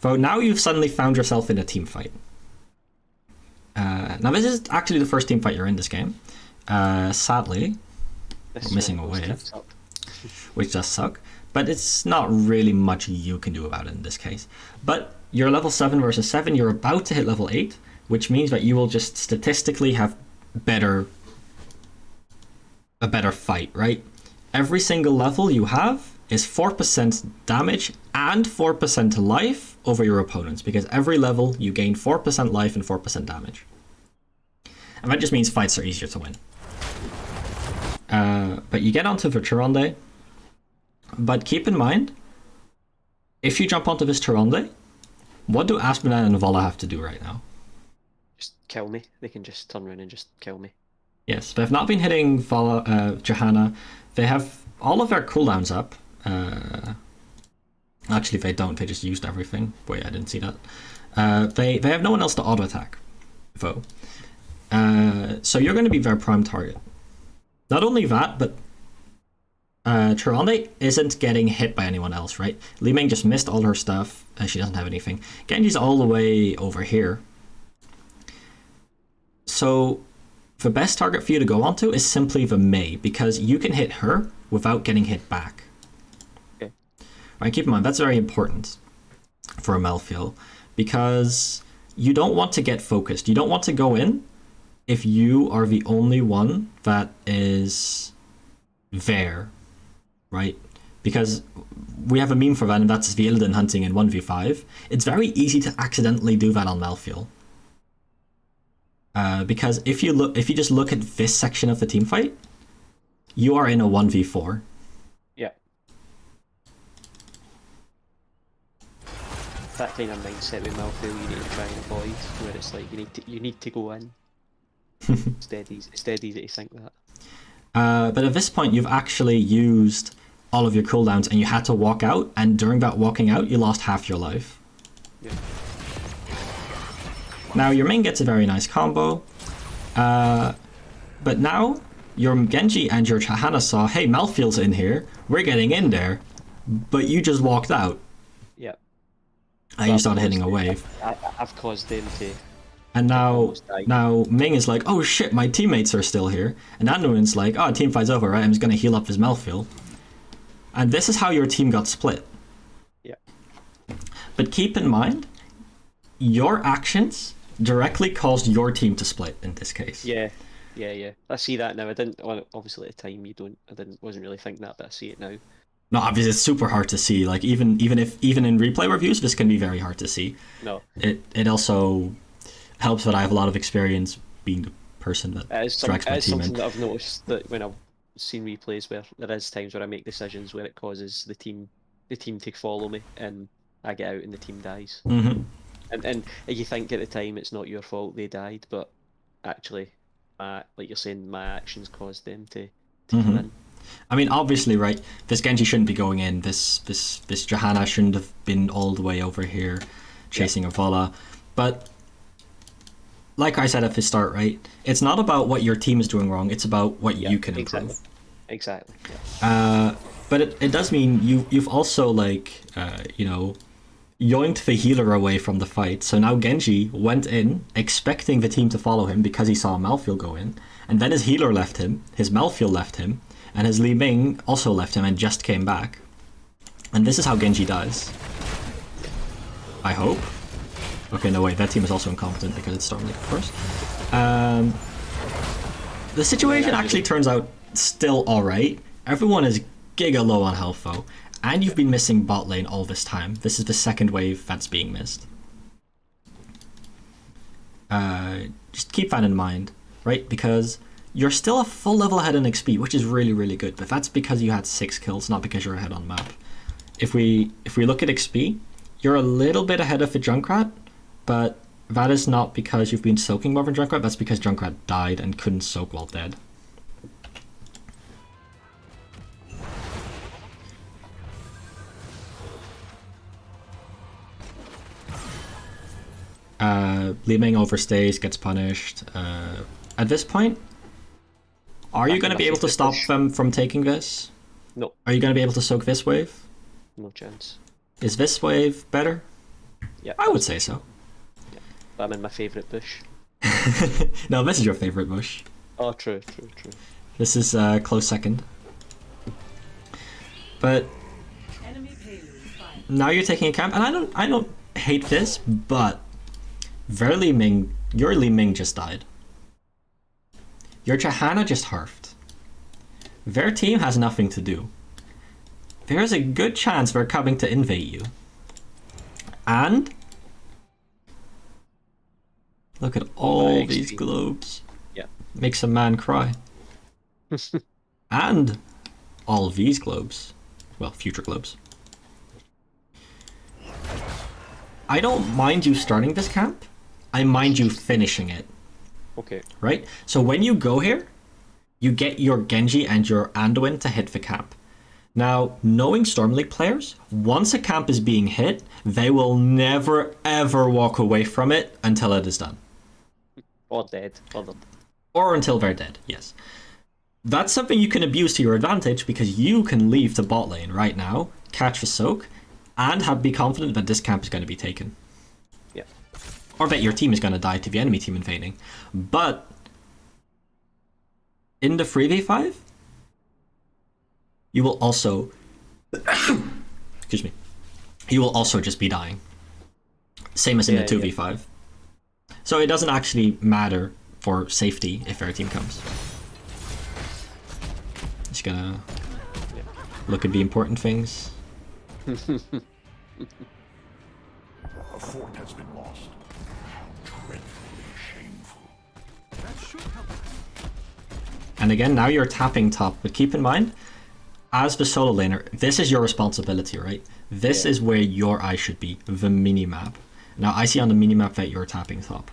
So now you've suddenly found yourself in a team fight. Now this is actually the first team fight you're in this game. Sadly, we're missing a wave, which does suck. But it's not really much you can do about it in this case. But you're level 7 versus 7, you're about to hit level 8, which means that you will just statistically have a better fight, right? Every single level you have is 4% damage and 4% life over your opponents, because every level you gain 4% life and 4% damage. And that just means fights are easier to win. But you get onto the Tyrande, but keep in mind, if you jump onto this Tyrande, what do Aspenad and Vala have to do right now? Just kill me. They can just turn around and just kill me. Yes, they have not been hitting Vala, Johanna. They have all of their cooldowns up. Actually, they don't. They just used everything. Wait, I didn't see that. They have no one else to auto attack, though. So you're going to be their prime target. Not only that, but Tyrande isn't getting hit by anyone else, right? Li Ming just missed all her stuff. She doesn't have anything. Genji's all the way over here. So the best target for you to go onto is simply the Mei, because you can hit her without getting hit back. Okay. Right, keep in mind, that's very important for a Malthael, because you don't want to get focused. You don't want to go in if you are the only one that is there, right? Because we have a meme for that, and that's the Illidan hunting in 1v5. It's very easy to accidentally do that on Malthael. Because if you just look at this section of the team fight, you are in a 1v4. Yeah. That kind of mindset with Malthael you need to try and avoid, where it's like you need to go in. It's dead easy to think that. But at this point, you've actually used all of your cooldowns, and you had to walk out. And during that walking out, you lost half your life. Yeah. Now your main gets a very nice combo, but now your Genji and your Chahana saw, hey, Malthael's in here, we're getting in there, but you just walked out. Yeah. And you started hitting a wave. I've caused them to. And now Ming is like, oh shit, my teammates are still here. And Anduin's like, oh, team fight's over, right? I'm just gonna heal up his Malthael. And this is how your team got split. Yeah. But keep in mind, your actions directly caused your team to split in this case. Yeah. I see that now. I didn't. Obviously, at the time, wasn't really thinking that, but I see it now. No, obviously it's super hard to see. Like even in replay reviews, this can be very hard to see. No. It also helps that I have a lot of experience being the person that drags my team in. Something that I've noticed that when I've seen replays where there is times where I make decisions where it causes the team to follow me, and I get out and the team dies. Mm-hmm. And you think at the time it's not your fault they died, but actually, like you're saying, my actions caused them to come in. I mean, obviously, right, this Genji shouldn't be going in. This Johanna shouldn't have been all the way over here chasing a Vola. But like I said at the start, right, it's not about what your team is doing wrong. It's about what you can improve. Exactly. Yeah. But it does mean you've also, like, yoinked the healer away from the fight. So now Genji went in expecting the team to follow him because he saw Malthael go in. And then his healer left him, his Malthael left him, and his Li Ming also left him and just came back. And this is how Genji dies. I hope. Okay, no wait, that team is also incompetent because it's Stormleaf first. The situation actually turns out still alright. Everyone is giga low on health though. And you've been missing bot lane all this time. This is the second wave that's being missed. Just keep that in mind, right? Because you're still a full level ahead in XP, which is really, really good. But that's because you had 6 kills, not because you're ahead on map. If we look at XP, you're a little bit ahead of the Junkrat, but that is not because you've been soaking more than Junkrat. That's because Junkrat died and couldn't soak while dead. Li Ming overstays, gets punished. At this point, are you going to be able to stop them from taking this? No. Are you going to be able to soak this wave? No chance. Is this wave better? Yeah. I would say so. Yeah. But I'm in my favourite bush. No, this is your favourite bush. Oh, true. This is close second. But now you're taking a camp, and I don't hate this, but your Li Ming just died. Your Chahana just harfed. Their team has nothing to do. There's a good chance they're coming to invade you. And look at all these globes. Yeah. Makes a man cry. And all of these globes. Well, future globes. I don't mind you starting this camp. I mind you finishing it. Okay. Right? So when you go here, you get your Genji and your Anduin to hit the camp. Now, knowing Storm League players, once a camp is being hit, they will never ever walk away from it until it is done. Or dead. Or until they're dead, yes. That's something you can abuse to your advantage because you can leave the bot lane right now, catch the soak, and be confident that this camp is going to be taken. Yeah. Or that your team is going to die to the enemy team invading. But in the 3v5, you will also excuse me. You will also just be dying. Same as in the 2v5. So it doesn't actually matter for safety if our team comes. Just gonna look at the important things. A fort has been lost. Dreadfully shameful. And again, now you're tapping top, but keep in mind, as the solo laner, this is your responsibility, right? This is where your eye should be, the minimap. Now, I see on the minimap that you're tapping top.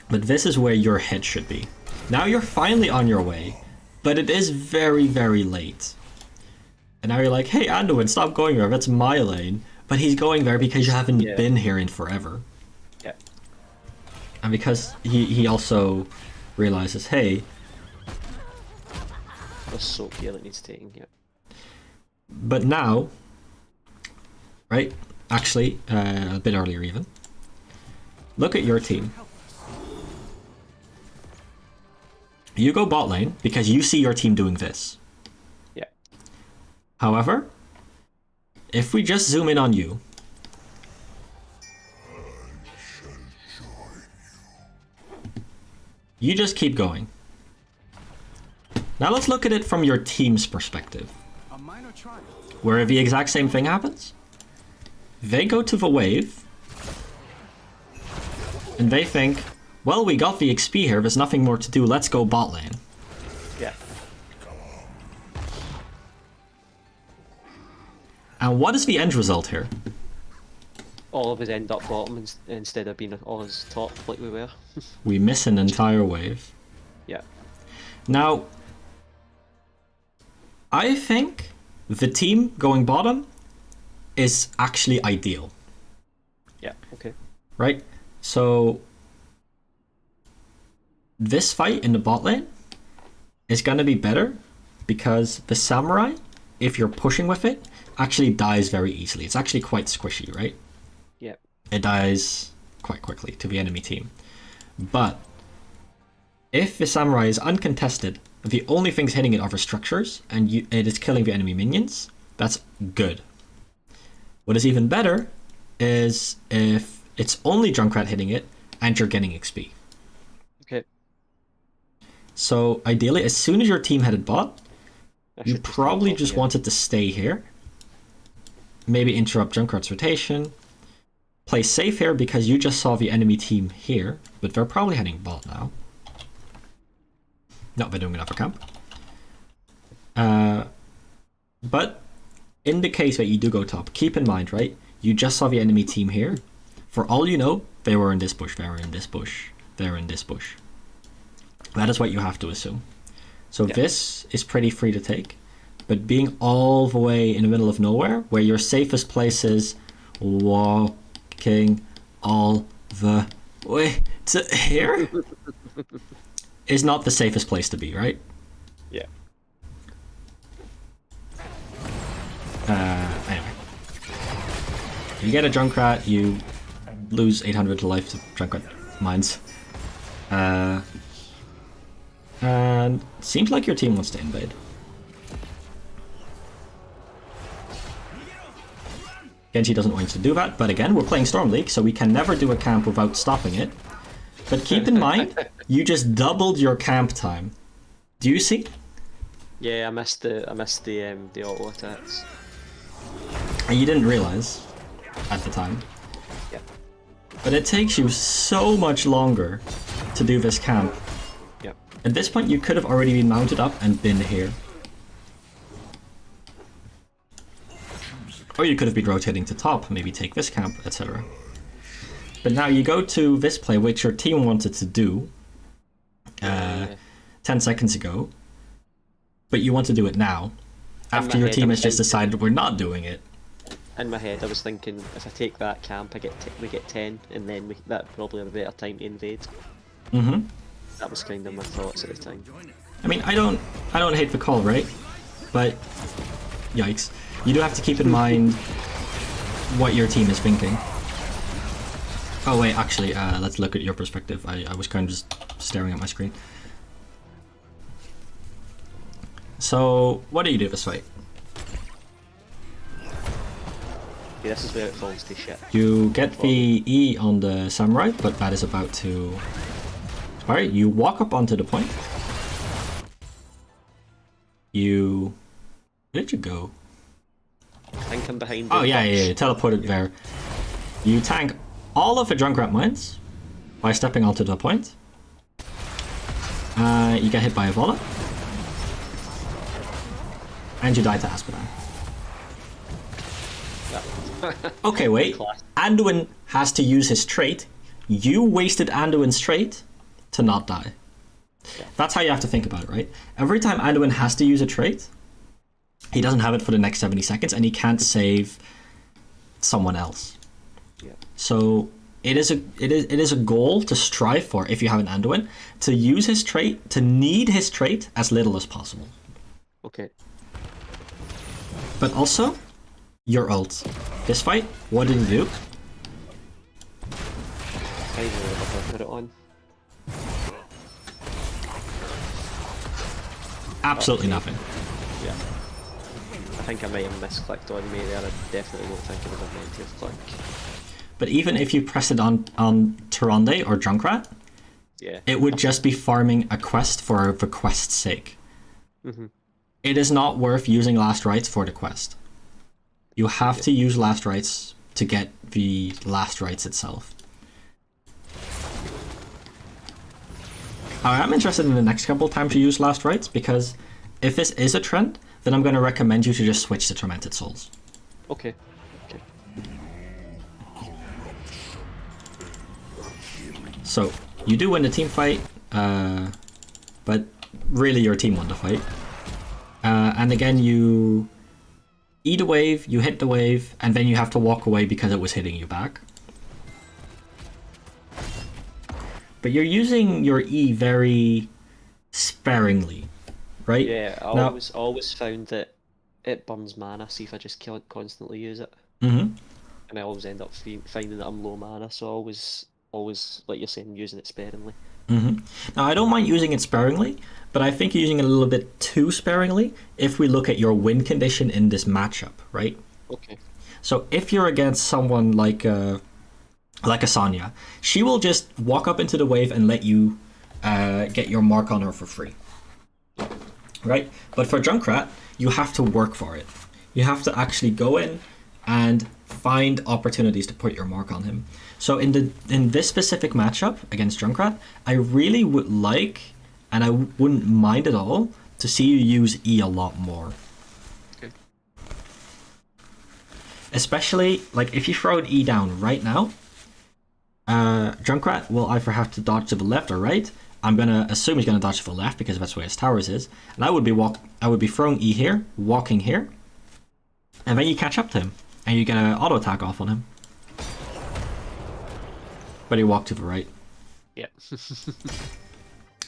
But this is where your head should be. Now you're finally on your way, but it is very, very late. And now you're like, hey, Anduin, stop going there, that's my lane. But he's going there because you haven't been here in forever. Yeah. And because he also realizes, hey... There's soap here that needs taking, yeah. But now, right, actually, a bit earlier even, look at your team. You go bot lane because you see your team doing this. Yeah. However, if we just zoom in on you, you just keep going. Now let's look at it from your team's perspective, where the exact same thing happens. They go to the wave, and they think, well, we got the XP here, there's nothing more to do, let's go bot lane. Yeah. And what is the end result here? All of us end up bottom instead of being all us top like we were. We miss an entire wave. Yeah. Now, I think the team going bottom is actually ideal. Yeah, okay. Right? So, this fight in the bot lane is going to be better because the samurai, if you're pushing with it, actually dies very easily. It's actually quite squishy, right? Yeah. It dies quite quickly to the enemy team. But if the samurai is uncontested, the only things hitting it are the structures, and it is killing the enemy minions, that's good. What is even better is if it's only Junkrat hitting it, and you're getting XP. Okay. So ideally, as soon as your team headed bot, you probably just wanted to stay here. Maybe interrupt Junkrat's rotation. Play safe here because you just saw the enemy team here, but they're probably heading bot now. No, they're doing an upper camp. But in the case that you do go top, keep in mind, right? You just saw the enemy team here. For all you know, they were in this bush, they were in this bush, they're in this bush. That is what you have to assume. So this is pretty free to take. But being all the way in the middle of nowhere, where your safest place is walking all the way to here, is not the safest place to be, right? Yeah. Anyway. You get a Junkrat, you lose 800 to life to Junkrat mines. And seems like your team wants to invade. Genji doesn't want to do that, but again, we're playing Storm League, so we can never do a camp without stopping it. But keep in mind, you just doubled your camp time. Do you see? Yeah, I missed the auto attacks. And you didn't realize at the time. Yeah. But it takes you so much longer to do this camp. Yep. At this point, you could have already been mounted up and been here. Or you could have been rotating to top, maybe take this camp, etc. But now you go to this play, which your team wanted to do 10 seconds ago, but you want to do it now, after your team has just decided we're not doing it. In my head, I was thinking, if I take that camp, we get 10, and then that'd probably have a better time to invade. Mm-hmm. That was kind of my thoughts at the time. I mean, I don't hate the call, right? But, yikes. You do have to keep in mind what your team is thinking. Oh wait, actually, let's look at your perspective. I was kind of just staring at my screen. So, what do you do this fight? Yeah, this is where it falls to shit. You get the E on the Samurai, but that is about to Alright, you walk up onto the point. Where did you go? I think I'm behind. Oh yeah, teleported there. You tank all of the Junkrat mines by stepping onto the point. You get hit by a volley. And you die to Asphodel. Okay, wait. Anduin has to use his trait. You wasted Anduin's trait to not die. Yeah. That's how you have to think about it, right? Every time Anduin has to use a trait, he doesn't have it for the next 70 seconds, and he can't save someone else. Yeah. So it is a goal to strive for if you have an Anduin to use his trait, to need his trait as little as possible. Okay. But also, your ult. This fight, what did it do? I don't know if I put it on. Absolutely nothing. Yeah. I think I might have misclicked on me there. I definitely don't think it was a meant to have click. But even if you press it on Tyrande or Junkrat, Yeah. it would just be farming a quest for the quest's sake. Mm-hmm. It is not worth using last rites for the quest. You have to use last rites to get the last rites itself. I am interested in the next couple of times you use last rites, because if this is a trend, then I'm going to recommend you to just switch to Tormented Souls. Okay. Okay. So, you do win the team fight, but really your team won the fight. And again, you eat a wave, you hit the wave, and then you have to walk away because it was hitting you back. But you're using your E very sparingly, right? Yeah, I always found that it burns mana, see if I just can't constantly use it. Mm-hmm. And I always end up finding that I'm low mana, so always, like you're saying, using it sparingly. Mm-hmm. Now, I don't mind using it sparingly, but I think you're using it a little bit too sparingly if we look at your win condition in this matchup, right? Okay. So if you're against someone like a Sonya, she will just walk up into the wave and let you get your mark on her for free, right? But for Junkrat, you have to work for it. You have to actually go in and find opportunities to put your mark on him. So in this specific matchup against Junkrat, I really would like, and I wouldn't mind at all, to see you use E a lot more. Okay. Especially, like, if you throw an E down right now, Junkrat will either have to dodge to the left or right. I'm gonna assume he's gonna dodge to the left because that's where his towers is, and I would be throwing E here, walking here, and then you catch up to him, and you get an auto attack off on him. But he walked to the right. Yeah.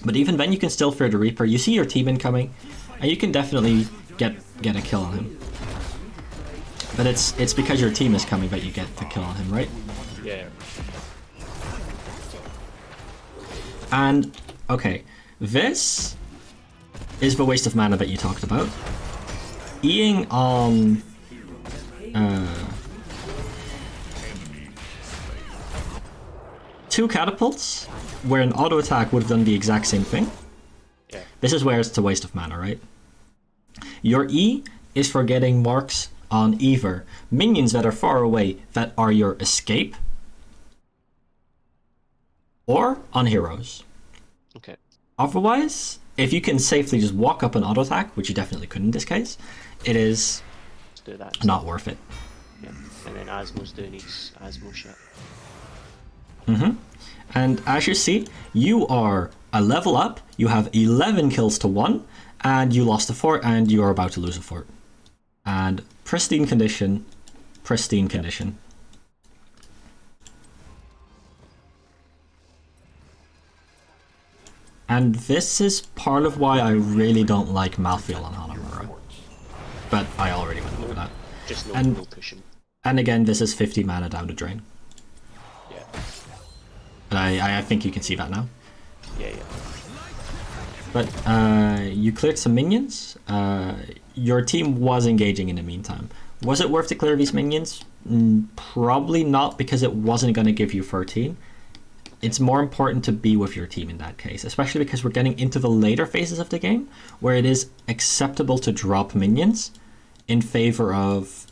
But even then, you can still fear the Reaper. You see your team incoming, and you can definitely get a kill on him. But it's because your team is coming that you get the kill on him, right? Yeah. And okay, this is the waste of mana that you talked about. Eing on two catapults, where an auto attack would have done the exact same thing. Yeah. This is where it's a waste of mana, right? Your E is for getting marks on either minions that are far away that are your escape, or on heroes. Okay. Otherwise, if you can safely just walk up and auto attack, which you definitely couldn't in this case, it is Let's do that. not worth it. Yeah. And then Asmo's doing his Asmo shit. Mm-hmm. And as you see, you are a level up, you have 11 kills to 1, and you lost a fort, and you are about to lose a fort. And pristine condition, pristine condition. And this is part of why I really don't like Malthael on Hanamura. But I already went over that. Just no And- no pushing. And again, this is 50 mana down the drain. Yeah. And I think you can see that now. Yeah, yeah. But you cleared some minions. Your team was engaging in the meantime. Was it worth to clear these minions? Probably not, because it wasn't going to give you 13. it's more important to be with your team in that case, especially because we're getting into the later phases of the game where it is acceptable to drop minions in favor of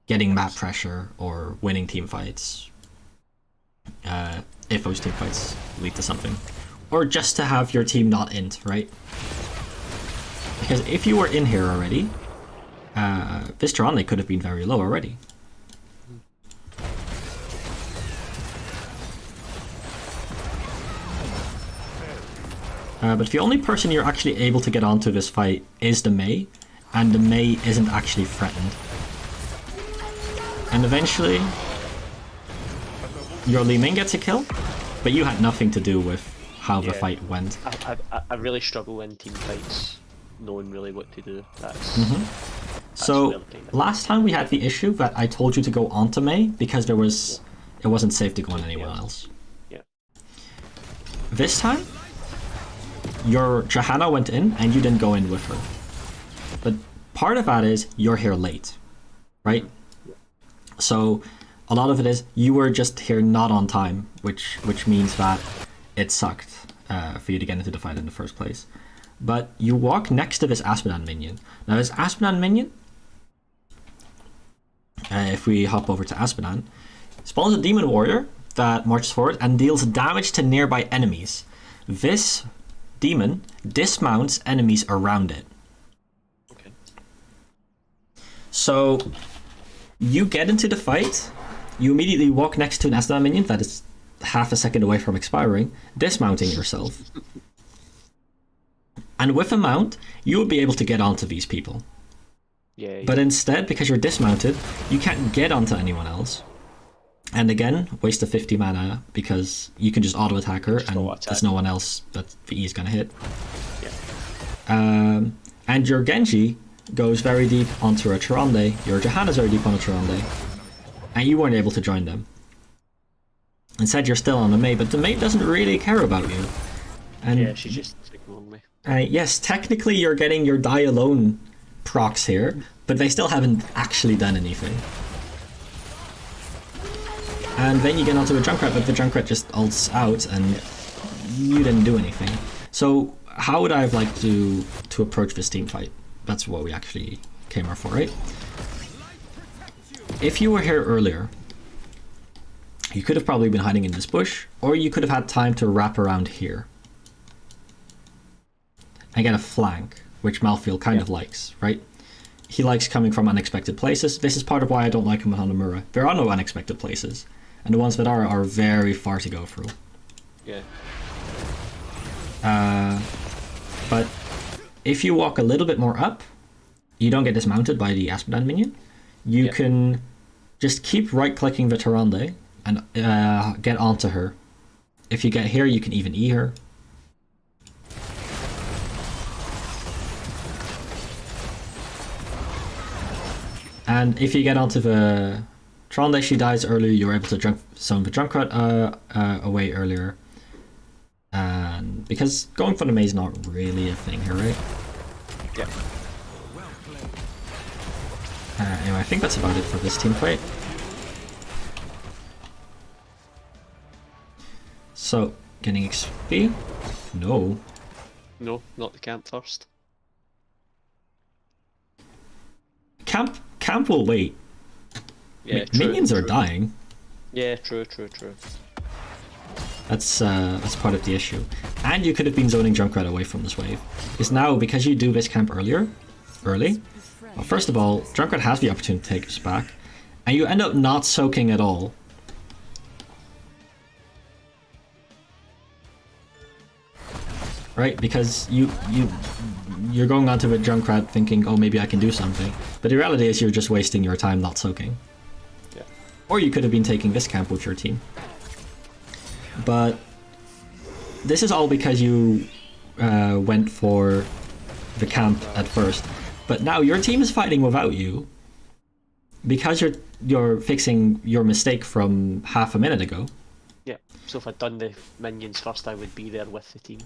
getting map pressure or winning team fights, if those team fights lead to something, or just to have your team not int, right? Because if you were in here already, this Tyrande could have been very low already. But the only person you're actually able to get onto this fight is the Mei, and the Mei isn't actually threatened. And eventually, your Li Ming gets a kill, but you had nothing to do with how the fight went. I really struggle in team fights, knowing really what to do. That's so last time we had the issue that I told you to go onto Mei because it wasn't safe to go on anyone else. Yeah. This time, your Johanna went in and you didn't go in with her. But part of that is you're here late, right? So a lot of it is you were just here not on time, which means that it sucked for you to get into the fight in the first place. But you walk next to this Aspidan minion. Now this Aspidan minion, if we hop over to Aspidan, spawns a demon warrior that marches forward and deals damage to nearby enemies. This demon dismounts enemies around it. Okay. So you get into the fight, you immediately walk next to an Aspidan minion that is half a second away from expiring, dismounting yourself. And with a mount, you will be able to get onto these people. Yeah. But instead, because you're dismounted, you can't get onto anyone else. And again, waste of 50 mana because you can just auto-attack her and there's no one else that the E is going to hit. Yeah. And your Genji goes very deep onto a Tyrande, your Johanna's very deep on a Tyrande, and you weren't able to join them. Instead, you're still on the Mei, but the Mei doesn't really care about you. And Yeah, she's just ignoring me. yes, technically you're getting your die alone procs here, but they still haven't actually done anything. And then you get onto a Junkrat, but the Junkrat just ults out and you didn't do anything. So how would I have liked to approach this team fight? That's what we actually came here for, right? If you were here earlier, you could have probably been hiding in this bush, or you could have had time to wrap around here and get a flank, which Malthael kind of likes, right? He likes coming from unexpected places. This is part of why I don't like him with Hanamura. There are no unexpected places, and the ones that are very far to go through. Yeah. But if you walk a little bit more up, you don't get dismounted by the Aspidan minion. You can just keep right-clicking the Tyrande and get onto her. If you get here, you can even E her. And if you get onto the Tyrande, she dies earlier, you're able to zone the Junkrat away earlier. And because going for the Mei is not really a thing here, right? Yeah. Anyway, I think that's about it for this team fight. So, getting XP? No. No, not the camp first. Camp will wait. Yeah, true, Minions are true. dying. Yeah, true. That's part of the issue. And you could have been zoning Junkrat away from this wave. Because now, because you do this camp early, well, first of all, Junkrat has the opportunity to take us back, and you end up not soaking at all. Right? Because you're going onto a Junkrat thinking, oh, maybe I can do something. But the reality is you're just wasting your time not soaking. Yeah. Or you could have been taking this camp with your team. But this is all because you went for the camp at first. But now your team is fighting without you because you're fixing your mistake from half a minute ago. Yeah. So if I'd done the minions first, I would be there with the team.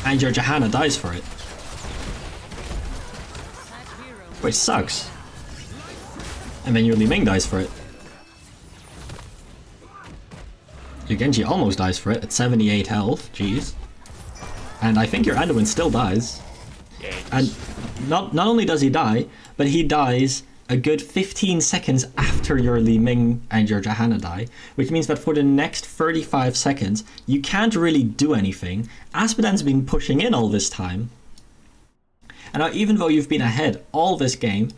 And your Johanna dies for it. Which sucks. And then your Li Ming dies for it. Your Genji almost dies for it at 78 health, jeez. And I think your Anduin still dies. Yeah, And not only does he die, but he dies a good 15 seconds after your Li Ming and your Johanna die, which means that for the next 35 seconds, you can't really do anything. Asmodean's been pushing in all this time. And now, even though you've been ahead all this game,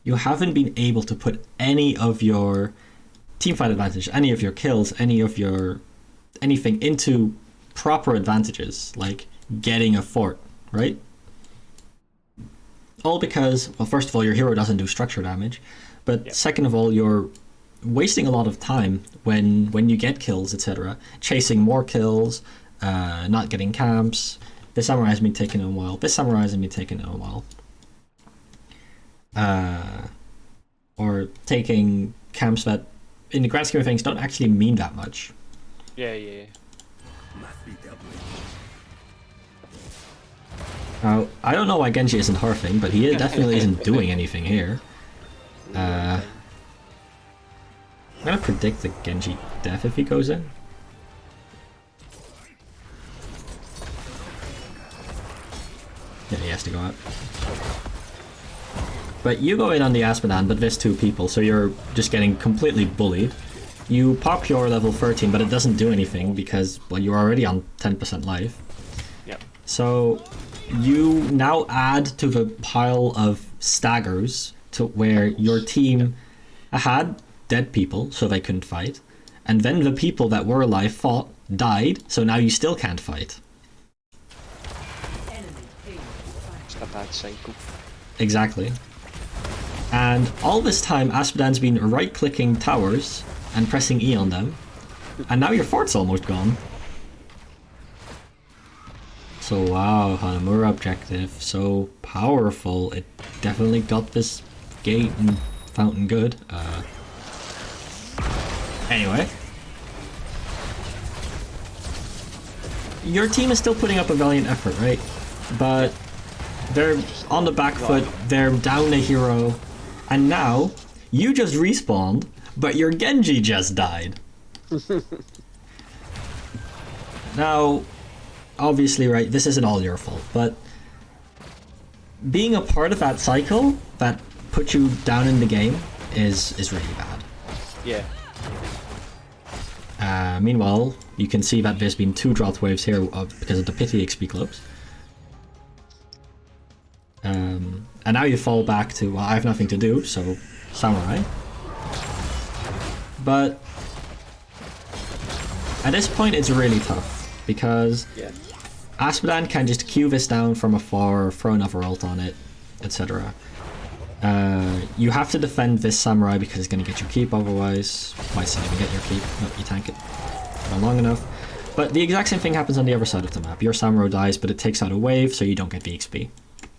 you haven't been able to put any of your teamfight advantage, any of your kills, anything into proper advantages, like getting a fort, right? All because, well, first of all, your hero doesn't do structure damage, but second of all, you're wasting a lot of time when you get kills, etc. Chasing more kills, not getting camps. This samurai has been taking a while. This samurai has been taking a while. Or taking camps that, in the grand scheme of things, don't actually mean that much. Yeah, yeah. Now, I don't know why Genji isn't harfing, but he definitely isn't doing anything here. I'm gonna predict the Genji death if he goes in. Yeah, he has to go out. But you go in on the Asmodean, but there's two people, so you're just getting completely bullied. You pop your level 13, but it doesn't do anything because, well, you're already on 10% life. Yep. So you now add to the pile of staggers to where your team had dead people, so they couldn't fight, and then the people that were alive fought, died, so now you still can't fight. It's a bad cycle. Exactly. And all this time, Asmodean's been right-clicking towers and pressing E on them, and now your fort's almost gone. So wow, Hanamura objective, so powerful. It definitely got this gate and fountain good. Anyway. Your team is still putting up a valiant effort, right? But they're on the back foot, they're down a hero, and now you just respawned, but your Genji just died. Now, obviously, right, this isn't all your fault, but being a part of that cycle that put you down in the game is really bad. Yeah. Meanwhile, you can see that there's been 2 drought waves here because of the pity XP clubs. And now you fall back to, well, I have nothing to do, so Samurai. But at this point, it's really tough because Asmodean can just Q this down from afar, throw another ult on it, etc. You have to defend this Samurai because it's going to get you keep, otherwise, might still even get your keep. No, you tank it for long enough. But the exact same thing happens on the other side of the map. Your Samurai dies, but it takes out a wave, so you don't get the XP.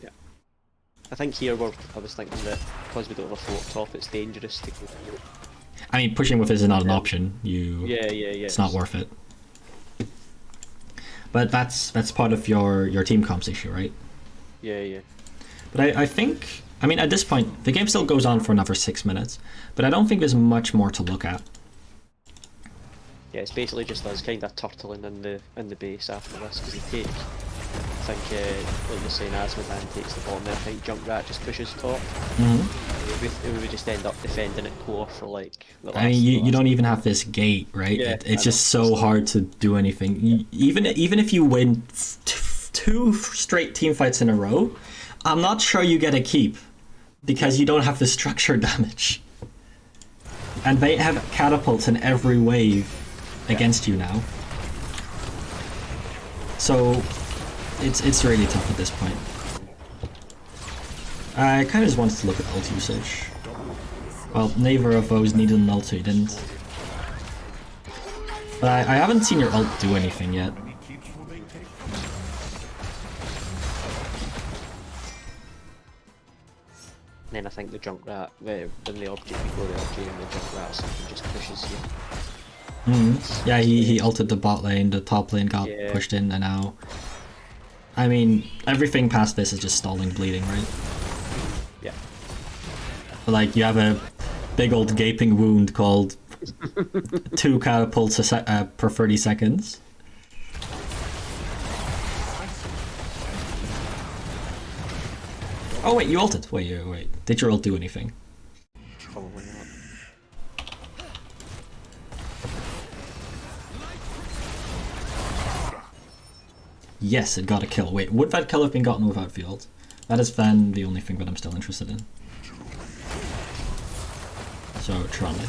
Yeah. I think here I was thinking that because we don't have a fort top, it's dangerous to go. I mean, pushing with this is not an option. Yeah. It's not worth it. But that's part of your team comps issue, right? Yeah. But I think, I mean, at this point, the game still goes on for another 6 minutes, but I don't think there's much more to look at. Yeah, it's basically just us kind of turtling in the base after this, because they take, I think, like you're saying, Asmodean takes the bottom there, I think Junkrat just pushes top. We would just end up defending it core for like the last, I mean, you don't even have this gate, right? Yeah, it's just so hard to do anything. Even if you win 2 straight team fights in a row, I'm not sure you get a keep because you don't have the structure damage. And they have catapults in every wave against you now. So it's really tough at this point. I kind of just wanted to look at ult usage. Well, neither of those needed an ult, so you didn't. But I haven't seen your ult do anything yet. And then I think the Junkrat, when the object, before the object and the Junkrat or something just pushes you. Yeah, he ulted the bot lane, the top lane got pushed in, and now... I mean, everything past this is just stalling bleeding, right? Yeah. Like, you have a big old gaping wound called 2 catapults per 30 seconds. Oh wait, you ulted. Wait. Did your ult do anything? Probably not. Yes, it got a kill. Wait, would that kill have been gotten without the ult? That is then the only thing that I'm still interested in. So, Tron it.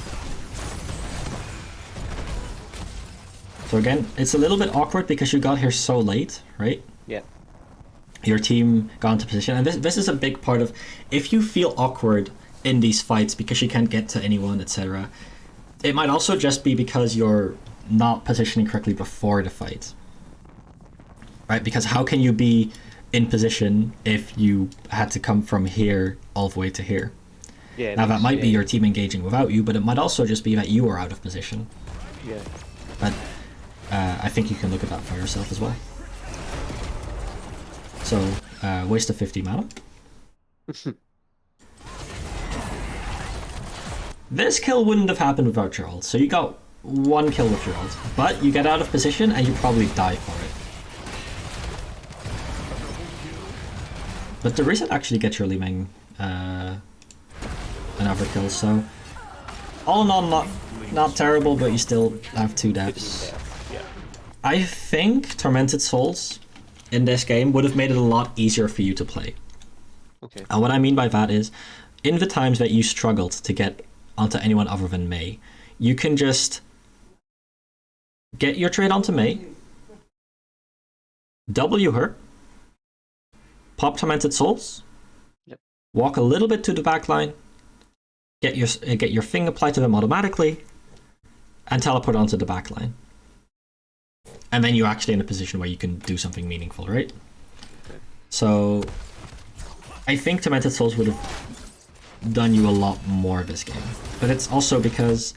So again, it's a little bit awkward because you got here so late, right? Yeah. Your team got into position, and this is a big part of, if you feel awkward in these fights because you can't get to anyone, etc., it might also just be because you're not positioning correctly before the fight. Right, because how can you be in position if you had to come from here all the way to here? Yeah. Now that might be your team engaging without you, but it might also just be that you are out of position. Yeah. But I think you can look at that for yourself as well. So, waste of 50 mana. This kill wouldn't have happened without your ult, so you got 1 kill with your ult, but you get out of position and you probably die for it. But the reset actually gets your Li Ming another kill, so all in all, not terrible, but you still have 2 deaths. Yeah. I think Tormented Souls in this game would have made it a lot easier for you to play. Okay. And what I mean by that is, in the times that you struggled to get onto anyone other than Mei, you can just get your trade onto Mei, W her, pop Tormented Souls, yep. Walk a little bit to the back line, get your thing applied to them automatically, and teleport onto the back line. And then you're actually in a position where you can do something meaningful, right? Okay. So I think Tormented Souls would have done you a lot more this game. But it's also because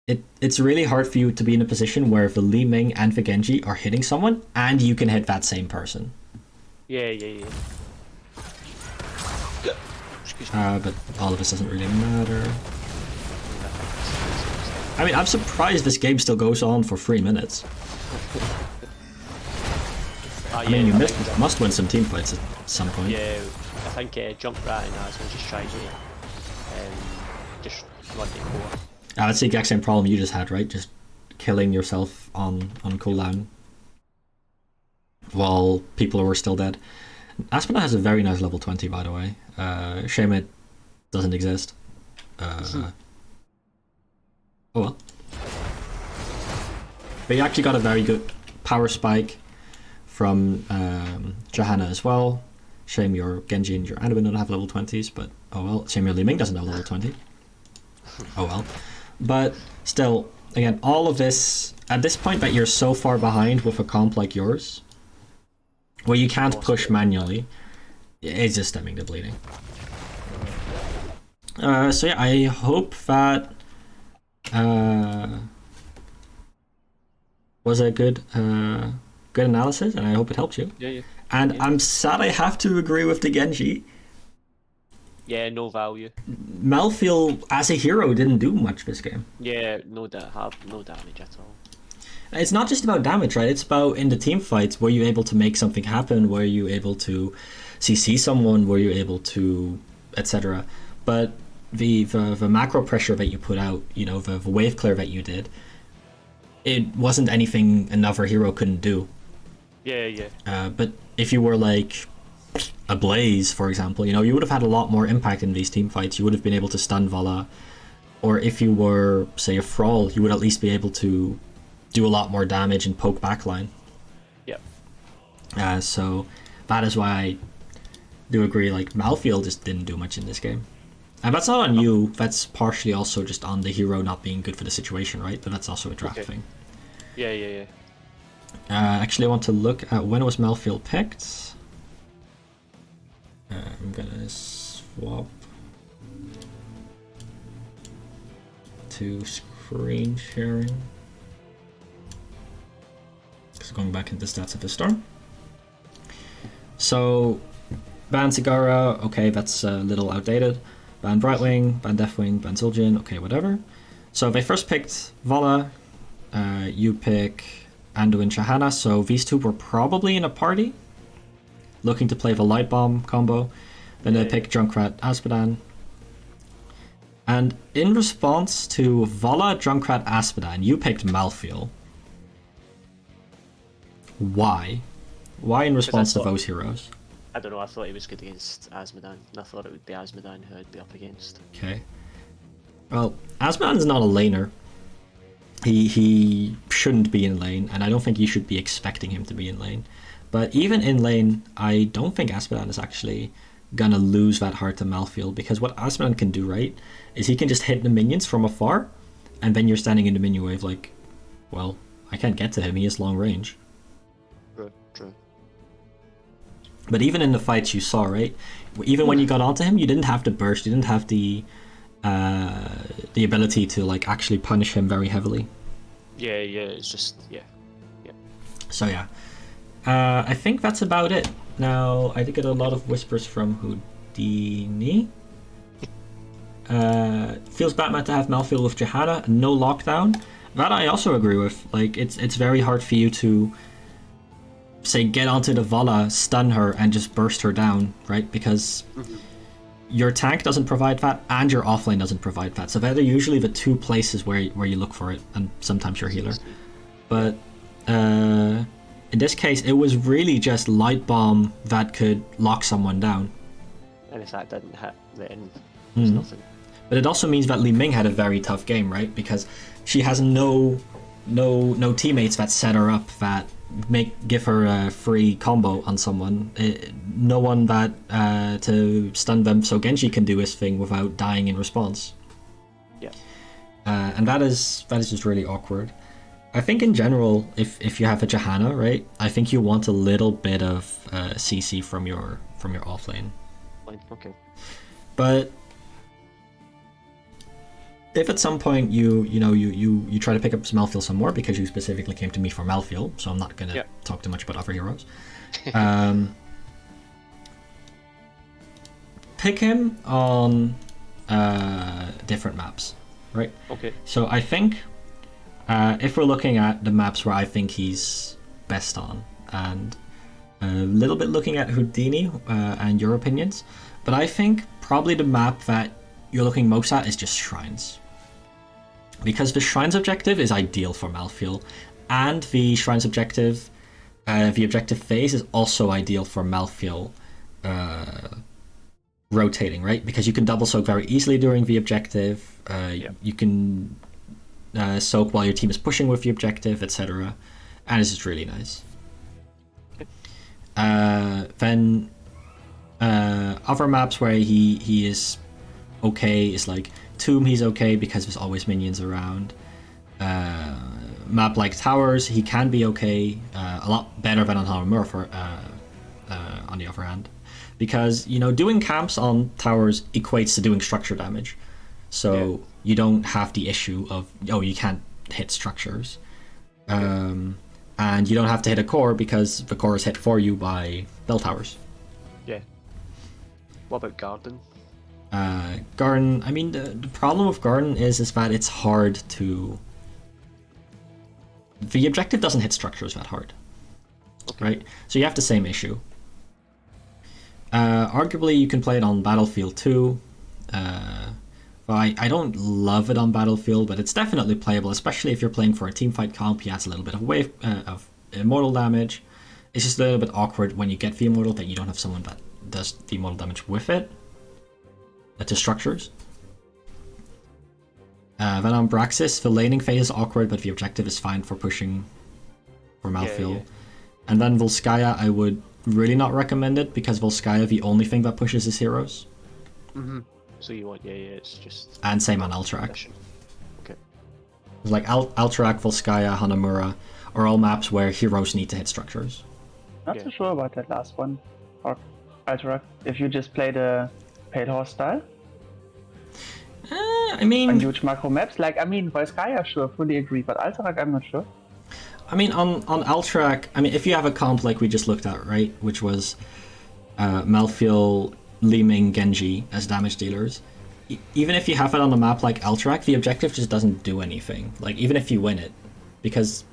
it's really hard for you to be in a position where the Li Ming and the Genji are hitting someone, and you can hit that same person. Yeah. But all of this doesn't really matter. I mean, I'm surprised this game still goes on for 3 minutes. I mean, you must win some team fights at some point. Yeah, I think Junkrat and Asma just tried to just run the core. That's the exact same problem you just had, right? Just killing yourself on cooldown while people were still dead. Aspina has a very nice level 20, by the way. Shame it doesn't exist. Oh well. But you actually got a very good power spike from Johanna as well. Shame your Genji and your Anubin don't have level 20s, but oh well. Shame your Li Ming doesn't have level 20. Oh well. But still, again, all of this, at this point that you're so far behind with a comp like yours, where you can't push manually, it's just stemming the bleeding. So yeah, I hope that was a good analysis, and I hope it helped you. Yeah. And yeah. I'm sad I have to agree with the Genji. Yeah, no value. Malthael as a hero didn't do much this game. Yeah, no damage at all. It's not just about damage, right? It's about in the team fights, were you able to make something happen? Were you able to CC someone? Were you able to, etc. But the macro pressure that you put out, you know, the wave clear that you did, it wasn't anything another hero couldn't do. Yeah. But if you were like a Blaze, for example, you know, you would have had a lot more impact in these team fights. You would have been able to stun Vala. Or if you were, say, a Thrall, you would at least be able to do a lot more damage and poke backline. Yep. So that is why I do agree, like, Malthael just didn't do much in this game. And that's not on you, that's partially also just on the hero not being good for the situation, right? But that's also a draft thing. Yeah. Actually, I want to look at when was Malthael picked. I'm gonna swap to screen sharing. Just going back into stats of the storm. So, Ban Cigara, okay, that's a little outdated. ban Brightwing, ban Deathwing, ban Zul'jin, okay, whatever. So they first picked Vala, you pick Anduin Shahana, so these two were probably in a party, looking to play the Light Bomb combo. Then they pick Junkrat Azmodan. And in response to Vala, Junkrat, Azmodan, you picked Malthael. Why? Why in response to those heroes? I don't know, I thought he was good against Azmodan, and I thought it would be Azmodan who I'd be up against. Okay. Well, Azmodan's not a laner. He shouldn't be in lane, and I don't think you should be expecting him to be in lane. But even in lane, I don't think Azmodan is actually gonna lose that hard to Malthael, because what Azmodan can do, right, is he can just hit the minions from afar, and then you're standing in the minion wave like, well, I can't get to him, he has long range. True. But even in the fights you saw, right, even when you got onto him, you didn't have to burst, you didn't have the ability to like actually punish him very heavily. Yeah, it's just, yeah. So yeah, I think that's about it. Now, I did get a lot of whispers from Houdini. Feels Batman to have Malthael with Johanna and no lockdown. That I also agree with. Like, it's very hard for you to, say, get onto the Vala, stun her, and just burst her down, right? Because your tank doesn't provide that, and your offlane doesn't provide that. So that are usually the two places where you look for it, and sometimes your healer. But in this case, it was really just Light Bomb that could lock someone down. And if that didn't hit, then there's nothing. But it also means that Li Ming had a very tough game, right? Because she has no teammates that set her up that give her a free combo on someone. No one that to stun them, so Genji can do his thing without dying in response. Yeah. And that is just really awkward. I think in general, if you have a Johanna, right, I think you want a little bit of CC from your offlane. Okay. But if at some point you try to pick up Malthael some more, because you specifically came to me for Malthael, so I'm not gonna talk too much about other heroes. Pick him on different maps, right? Okay. So I think if we're looking at the maps where I think he's best on, and a little bit looking at Houdini and your opinions, but I think probably the map that you're looking most at is just Shrines. Because the Shrines objective is ideal for Malthael, and the Shrines objective, the objective phase is also ideal for Malthael rotating, right? Because you can double soak very easily during the objective, you can soak while your team is pushing with the objective, etc. And it's just really nice. Then other maps where he is okay is like Tomb, he's okay because there's always minions around. Map like Towers, he can be okay, a lot better than on Hanamura for on the other hand, because doing camps on towers equates to doing structure damage, so you don't have the issue of you can't hit structures, and you don't have to hit a core because the core is hit for you by bell towers. Yeah. What about Garden? Garden, I mean, the problem with Garden is that it's hard to... The objective doesn't hit structures that hard, right? So you have the same issue. Arguably, you can play it on Battlefield 2. I don't love it on Battlefield, but it's definitely playable, especially if you're playing for a teamfight comp. He adds a little bit of wave of immortal damage. It's just a little bit awkward when you get the immortal that you don't have someone that does the immortal damage with it. To structures. Then on Braxis, the laning phase is awkward, but the objective is fine for pushing for Malthael. And then Volskaya, I would really not recommend it, because Volskaya, the only thing that pushes is heroes. So you want, it's just... And same on Alterac. Okay. It's like Alterac, Volskaya, Hanamura are all maps where heroes need to hit structures. Not so sure about that last one, or Alterac. If you just play the Pale Horse style? I mean... On huge macro maps? Like, I mean, Volskaya, sure, fully agree, but Alterac, I'm not sure. I mean, on Alterac, I mean, if you have a comp like we just looked at, right, which was Malthael, Li Ming, Genji as damage dealers, even if you have it on a map like Alterac, the objective just doesn't do anything. Like, even if you win it, because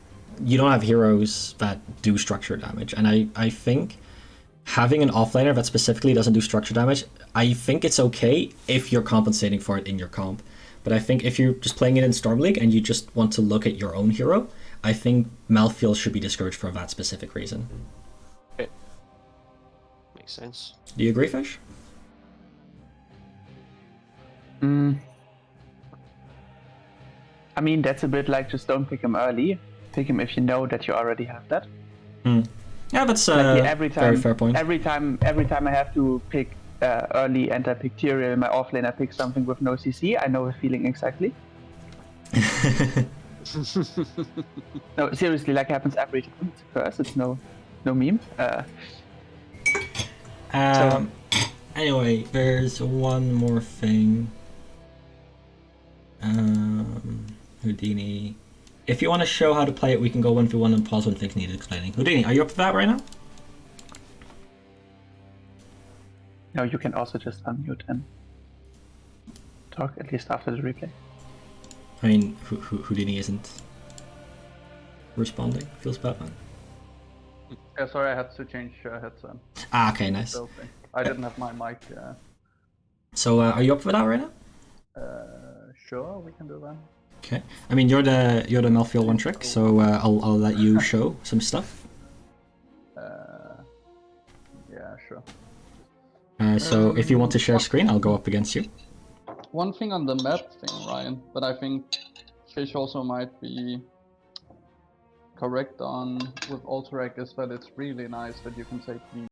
you don't have heroes that do structure damage. And I think having an offlaner that specifically doesn't do structure damage, I think it's okay if you're compensating for it in your comp. But I think if you're just playing it in Storm League and you just want to look at your own hero, I think Malthael should be discouraged for that specific reason. Okay. Makes sense. Do you agree, Fish? I mean, that's a bit like just don't pick him early. Pick him if you know that you already have that. Yeah, that's Every time, very fair point. Every time I have to pick early and I pick Tyrael in my offlane, I pick something with no CC. I know the feeling exactly. No, seriously, like happens every time. It's a curse. It's no meme. Anyway, there's one more thing. Houdini. If you want to show how to play it, we can go 1v1 and pause when things needed explaining. Houdini, are you up for that right now? No, you can also just unmute and talk, at least after the replay. I mean, Houdini isn't responding. Feels bad, man. Yeah, sorry, I had to change headset. Ah, okay, nice. So, I didn't have my mic. So, are you up for that right now? Sure, we can do that. Okay. I mean, you're the Malthael one trick, so I'll let you show some stuff. Yeah, sure. So if you want to share screen, I'll go up against you. One thing on the map thing, Ryan, but I think Fish also might be correct on with Alterac is that it's really nice that you can take the